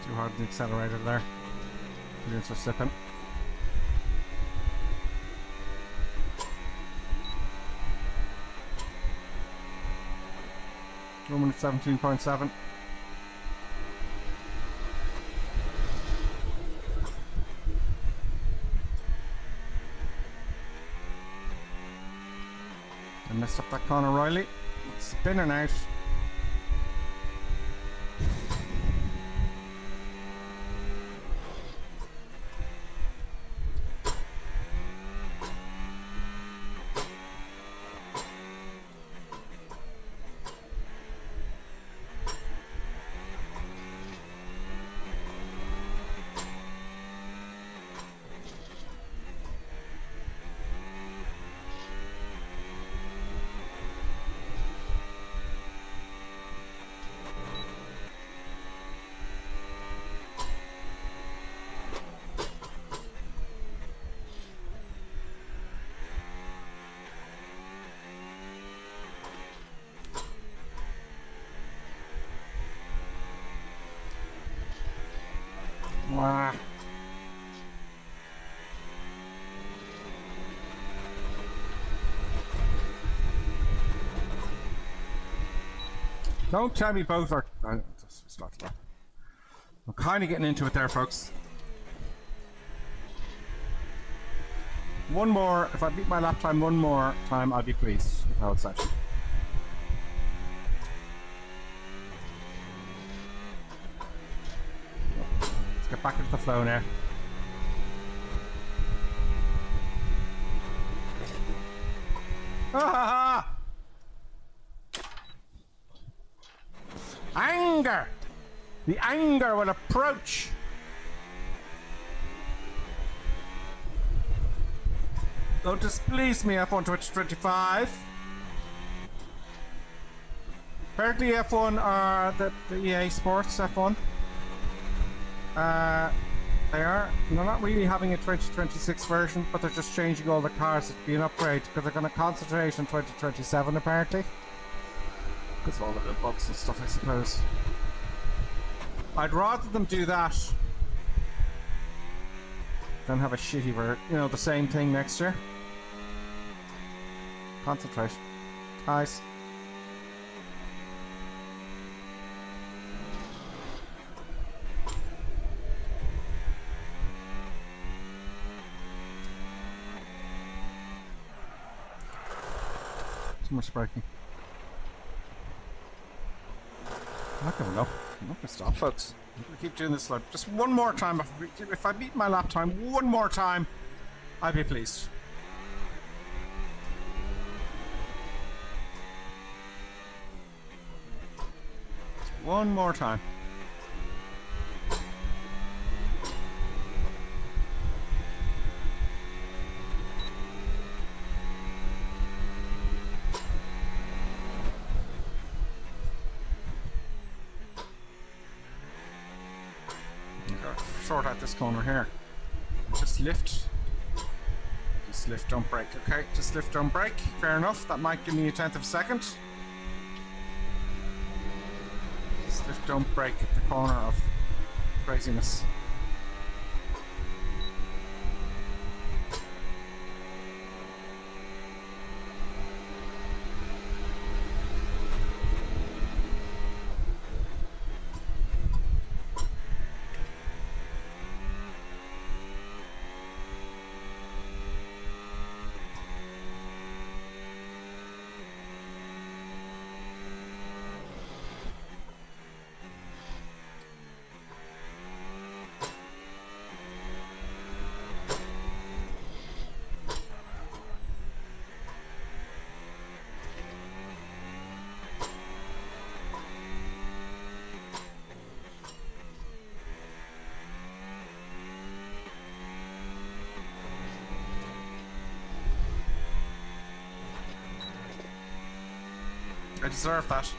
Too hard on the accelerator there. Units are slipping. Roman at 17.7. I messed up that corner, Riley. It's spinning out. Wow. Don't tell me both are... I'm kind of getting into it there, folks. One more. If I beat my lap time one more time, I'll be pleased with how it's set. Let's get back into the flow now. Ah! Anger! The anger will approach. Don't displease me, F1 2025. Apparently F1 are the EA Sports F1. They are. They're not really having a 2026 version, but they're just changing all the cars to be an upgrade because they're going to concentrate on 2027 apparently. Because of all the bugs and stuff, I suppose. I'd rather them do that than have a shitty version, you know, the same thing next year. Concentrate. Nice. Too much braking. I'm not giving up. I'm not going to stop, folks. I'm going to keep doing this like just one more time. If I beat my lap time one more time, I'll be pleased. One more time. Sort out this corner here. Just lift, don't brake. Okay, just lift, don't brake. Fair enough. That might give me a 1/10 of a second. Just lift, don't brake at the corner of craziness. I deserve that.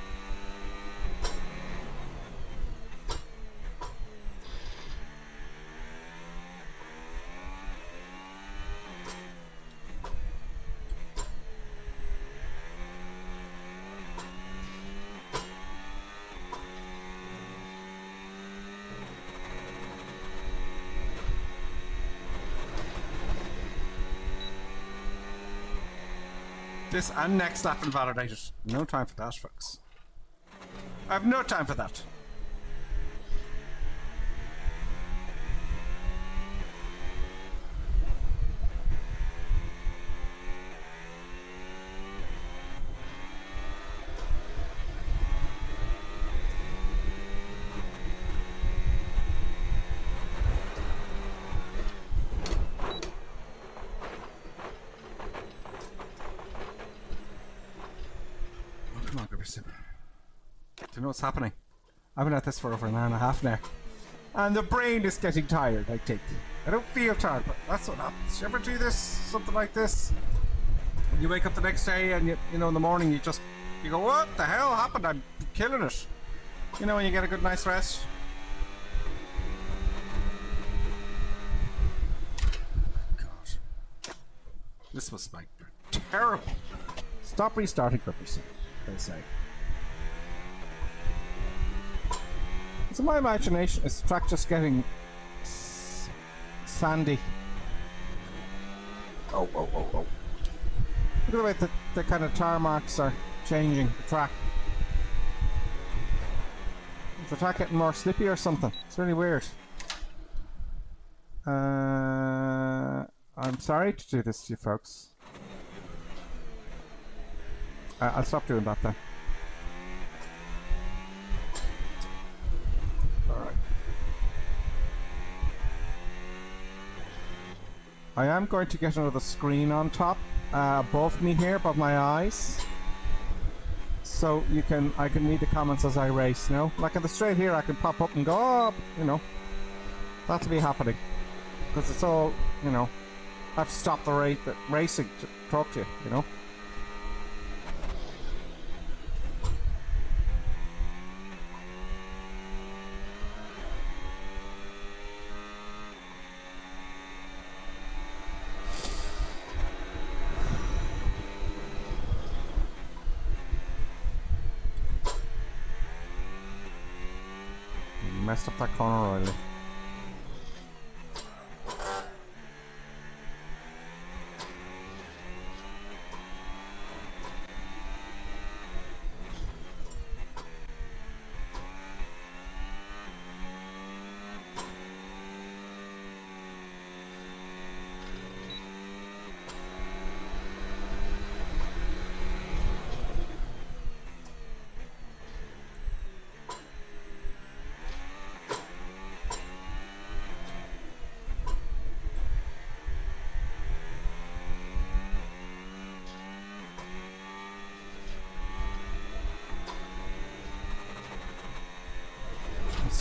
This and next lap invalidated. No time for that, folks. I have no time for that. Do you know what's happening? I've been at this for over an hour and a half now. And the brain is getting tired, I think. I don't feel tired, but that's what happens. You ever do this? Something like this? You wake up the next day and you know, in the morning you go, what the hell happened? I'm killing it. You know, when you get a good nice rest. God. This was like terrible. Stop restarting purposely, they say. So my imagination is the track just getting sandy. Oh. Look at the way the kind of tar marks are changing the track. Is the track getting more slippy or something? It's really weird. I'm sorry to do this to you folks. I'll stop doing that then. Alright. I am going to get another screen on top, above me here, above my eyes. So I can read the comments as I race, you know? Like on the straight here I can pop up and go, oh, you know. That'll be happening. Because it's all, you know, I've stopped the racing to talk to you, you know? Messed up that corner royally.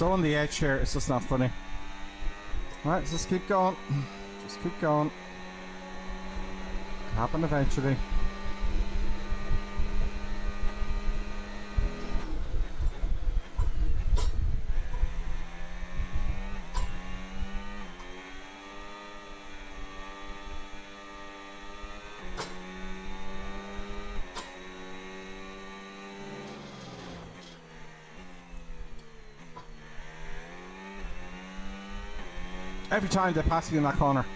so on the edge here, it's just not funny. Alright, just keep going. Just keep going. It'll happen eventually. Every time they pass me in that corner.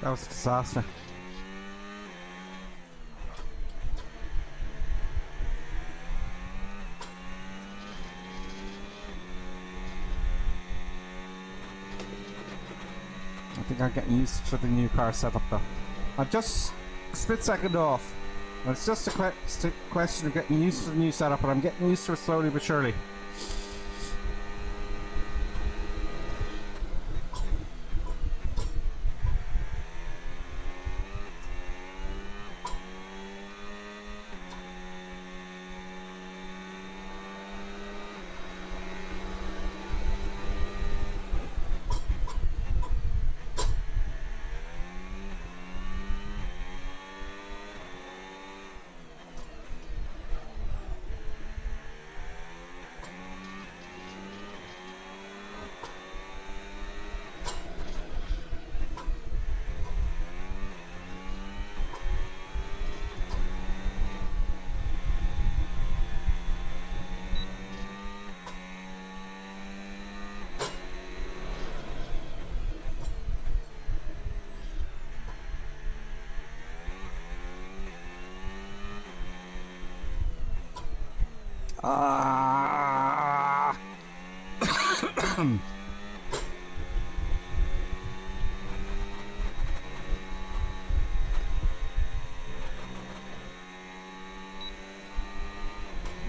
That was a disaster. I think I'm getting used to the new car setup though. I'm just a split second off. And it's just a question of getting used to the new setup, but I'm getting used to it slowly but surely.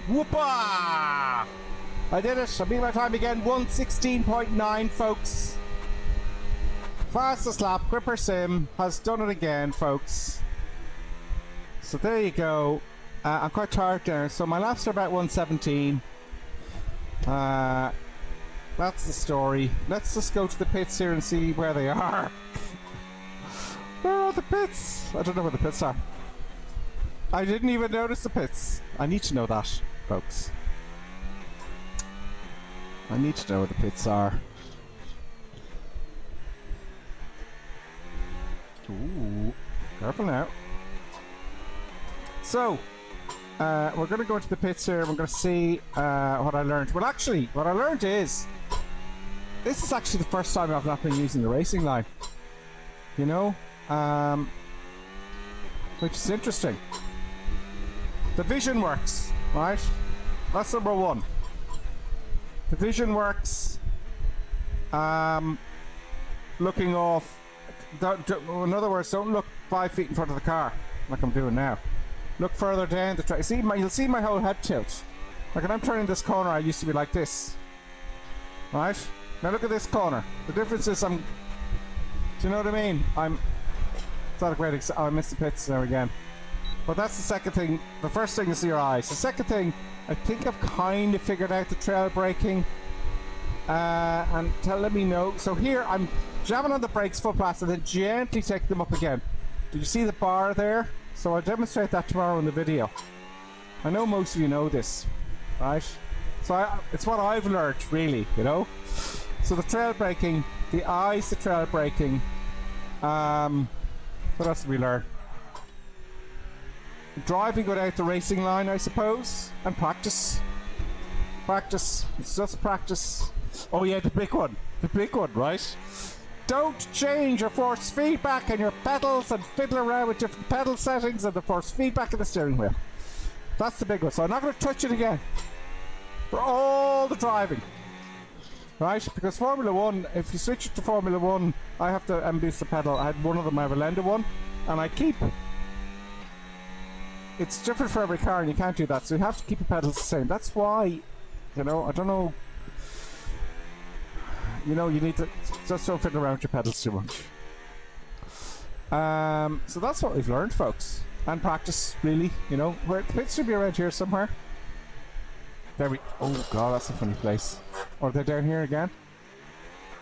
Whoopah! I did it. I beat my time again. 1:16.9, folks. Fastest lap. Gripper Sim has done it again, folks. So there you go. I'm quite tired there. So my laps are about 1:17. That's the story. Let's just go to the pits here and see where they are. Where are the pits? I don't know where the pits are. I didn't even notice the pits. I need to know that, folks. I need to know where the pits are. Ooh, careful now. So, we're going to go into the pits here. We're going to see what I learned. Well, actually, what I learned is this is actually the first time I've not been using the racing line. You know, which is interesting. The vision works, right? That's number one. The vision works. Looking off. In other words, don't look 5 feet in front of the car like I'm doing now. Look further down the track. You'll see my whole head tilt. Like when I'm turning this corner, I used to be like this. Right? Now look at this corner. The difference is do you know what I mean? It's not a great example. Oh, I missed the pits there again. But that's the second thing. The first thing is your eyes. The second thing, I think I've kind of figured out the trail braking. And let me know. So here, I'm jamming on the brakes full blast and then gently take them up again. Did you see the bar there? So I'll demonstrate that tomorrow in the video. I know most of you know this, right? So it's what I've learned, really, you know? So the trail braking, the eyes, the trail braking. What else did we learn? Driving without the racing line, I suppose. And practice. Practice. It's just practice. Oh yeah, the big one, right? Don't change your force feedback and your pedals and fiddle around with different pedal settings and the force feedback in the steering wheel. That's the big one. So I'm not going to touch it again for all the driving. right? Because Formula 1, if you switch it to Formula 1, I have to boost the pedal. I had one of them, I have a Lender one, and I keep... It's different for every car, and you can't do that, so you have to keep the pedals the same. That's why, you know, I don't know... You know, you need to just don't fiddle around with your pedals too much. So that's what we've learned, folks. And practice, really, you know. Where the pits should be around here somewhere. There we... Oh, God, that's a funny place. Or they're down here again.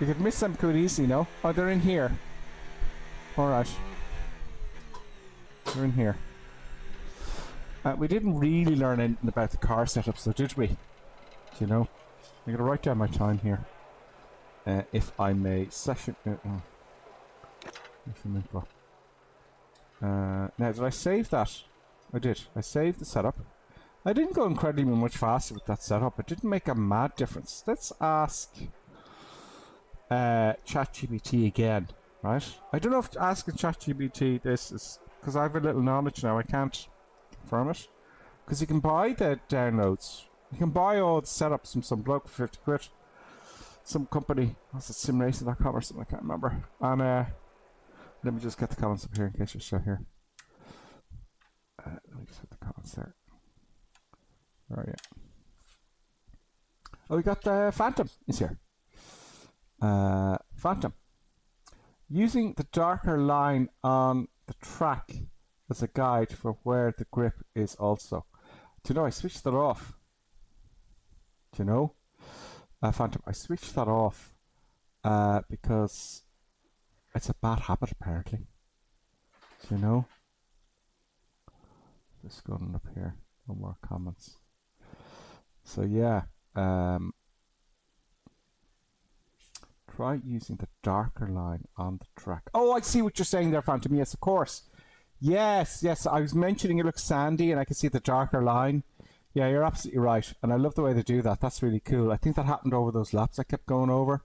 You could miss them quite easily, no? Oh, they're in here. Alright. They're in here. We didn't really learn anything about the car setup, so did we? Do you know? I'm going to write down my time here. If I may. Session... now, did I save that? I did. I saved the setup. I didn't go incredibly much faster with that setup. It didn't make a mad difference. Let's ask ChatGPT again, right? I don't know if asking ChatGPT this is... Because I have a little knowledge now, I can't confirm it. Because you can buy the downloads. You can buy all the setups from some bloke for 50 quid. Some company, what's it, simracing.com or something, I can't remember. And let me just get the comments up here in case you're still here. Let me just hit the comments there. Where are you? Oh, we got the Phantom is here. Phantom. Using the darker line on the track as a guide for where the grip is also. Do you know, I switched that off. Do you know? Phantom, I switched that off because it's a bad habit apparently. Do you know? Just going up here. No more comments. So yeah, try using the darker line on the track. Oh, I see what you're saying there, Phantom. Yes, of course. Yes, yes. I was mentioning it looks sandy and I can see the darker line. Yeah, you're absolutely right. And I love the way they do that. That's really cool. I think that happened over those laps I kept going over.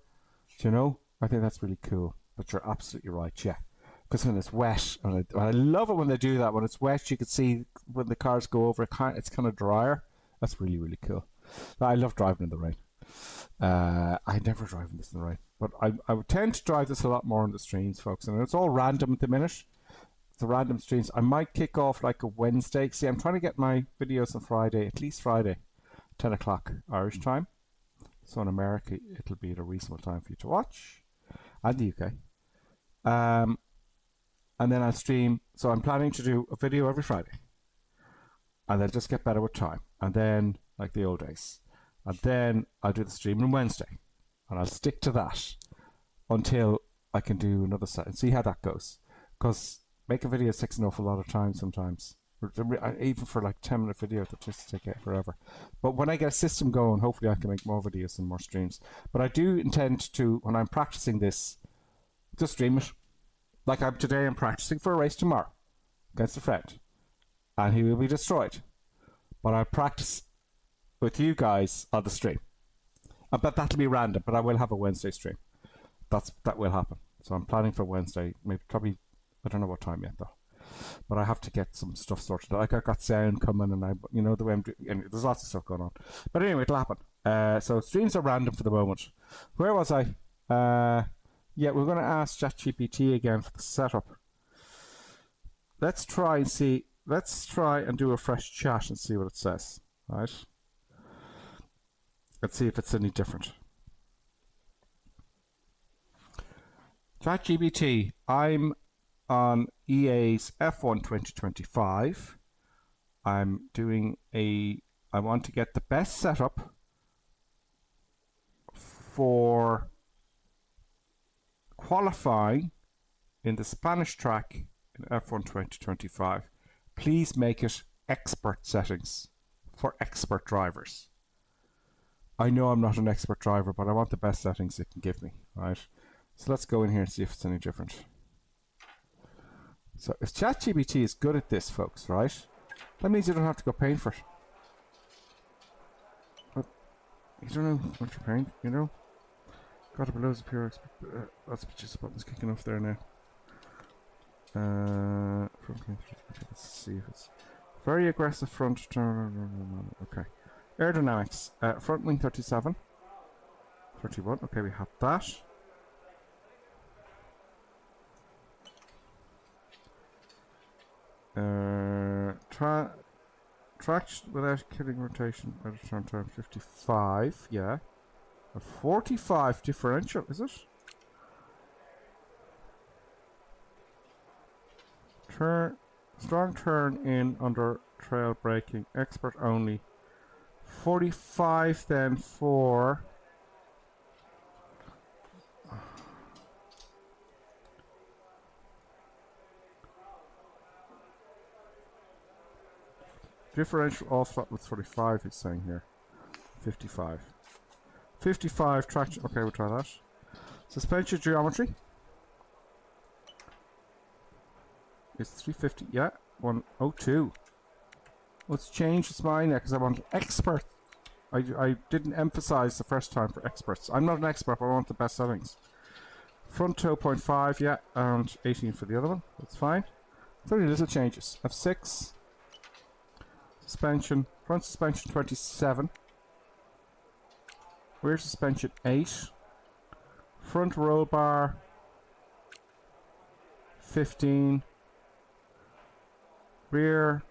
Do you know? I think that's really cool. But you're absolutely right, yeah. Because when it's wet, and I love it when they do that. When it's wet, you can see when the cars go over, it's kind of drier. That's really, really cool. I love driving in the rain. I never drive in this in the rain. But I would tend to drive this a lot more on the streams, folks. And it's all random at the minute. It's a random streams. I might kick off like a Wednesday. See, I'm trying to get my videos on Friday, at least Friday, 10 o'clock Irish time. So in America, it'll be at a reasonable time for you to watch. And the UK. And then I'll stream. So I'm planning to do a video every Friday. And they'll just get better with time. And then, like the old days. And then I'll do the stream on Wednesday. And I'll stick to that until I can do another set and see how that goes. Because making videos takes an awful lot of time sometimes. Even for like 10-minute video, that just take forever. But when I get a system going, hopefully I can make more videos and more streams. But I do intend to, when I'm practicing this, just stream it. Like today I'm practicing for a race tomorrow against a friend. And he will be destroyed. But I'll practice with you guys on the stream. But that'll be random, but I will have a Wednesday stream. That will happen. So I'm planning for Wednesday, maybe probably, I don't know what time yet though. But I have to get some stuff sorted. Like I got sound coming and you know the way I'm doing, anyway, there's lots of stuff going on. But anyway, it'll happen. So streams are random for the moment. Where was I? Yeah, we're going to ask ChatGPT again for the setup. Let's try and see. Let's try and do a fresh chat and see what it says. Right? Let's see if it's any different. ChatGPT, I'm on EA's F1 2025. I'm doing I want to get the best setup for qualifying in the Spanish track in F1 2025. Please make it expert settings for expert drivers. I know I'm not an expert driver, but I want the best settings it can give me, right? So let's go in here and see if it's any different. So if ChatGPT is good at this, folks, right? That means you don't have to go paying for it. But you don't know what you're paying, you know? Got it below the pure. That's just buttons kicking off there now. Let's see if it's very aggressive front turn. Okay. Aerodynamics. Front wing 37. 31. Okay, we have that. Traction without killing rotation at a turn time 55. Yeah. A 45 differential, is it? Strong turn in under trail braking. Expert only. 45 then for... differential off flat with 45, he's saying here. 55. 55 traction. Okay, we'll try that. Suspension geometry. It's 350. Yeah, 102. Let's change its mind now because I want expert. I didn't emphasize the first time for experts. I'm not an expert, but I want the best settings. Front 2.5, yeah, and 18 for the other one. That's fine. 30 little changes. F6. Suspension. Front suspension 27. Rear suspension 8. Front roll bar 15. Rear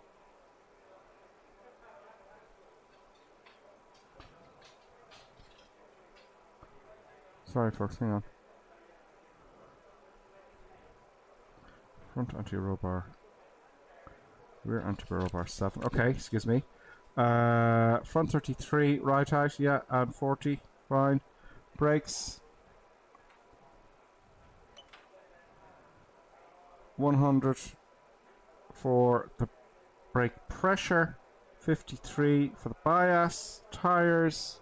sorry folks, hang on. Front anti-roll bar. Rear anti-roll bar 7. Okay, excuse me. Front 33, right out, yeah, and 40, fine. Brakes 100 for the brake pressure, 53 for the bias. Tires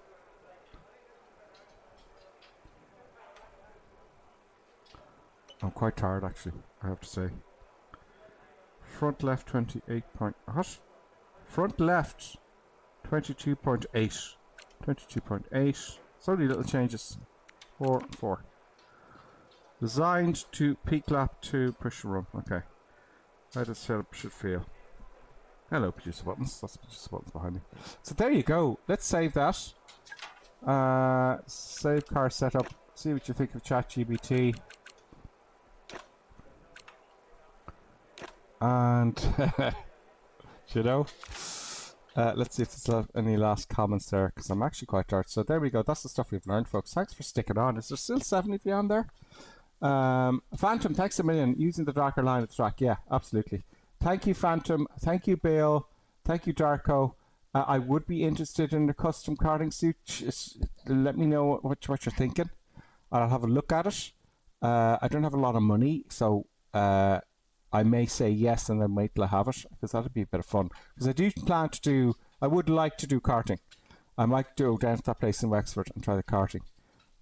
I'm quite tired actually, I have to say. Front left 28 point... What? Front left 22.8. 22.8. So many little changes. 4, 4. Designed to peak lap to push and run. Okay. How does setup should feel? Hello, producer buttons. That's producer buttons behind me. So there you go. Let's save that. Save car setup. See what you think of ChatGPT. And you know, let's see if there's any last comments there, because I'm actually quite tired. So there we go. That's the stuff we've learned, folks. Thanks for sticking on. Is there still 70 of you on there? Phantom, thanks a million. Using the darker line at the track. Yeah, absolutely. Thank you, Phantom. Thank you, Bill. Thank you, Darko. I would be interested in a custom karting suit. Just let me know what you're thinking. I'll have a look at it. I don't have a lot of money, so I may say yes and then wait till I have it, because that'd be a bit of fun. Because I do plan to do, I would like to do karting. I might go down to that place in Wexford and try the karting.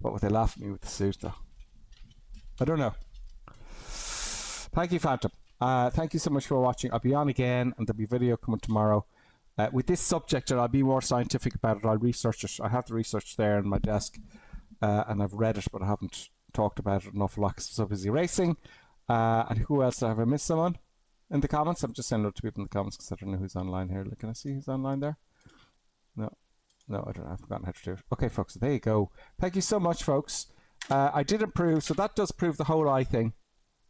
But would they laugh at me with the suit though? I don't know. Thank you, Phantom. Thank you so much for watching. I'll be on again and there'll be a video coming tomorrow. With this subject, and I'll be more scientific about it. I'll research it. I have the research there on my desk and I've read it, but I haven't talked about it an awful lot because I'm so busy racing. And who else? Have I missed someone in the comments? I'm just saying hello to people in the comments because I don't know who's online here. Can I see who's online there? No, I don't know. I've forgotten how to do it. Okay, folks, so there you go. Thank you so much, folks. I did improve, so that does prove the whole eye thing,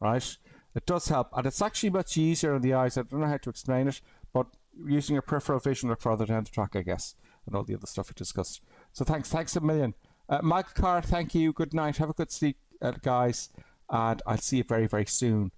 right? It does help, and it's actually much easier on the eyes. I don't know how to explain it, but using your peripheral vision look further down the track, I guess, and all the other stuff we discussed. So thanks a million. Michael Carr, thank you. Good night. Have a good sleep, guys. And I'll see you very, very soon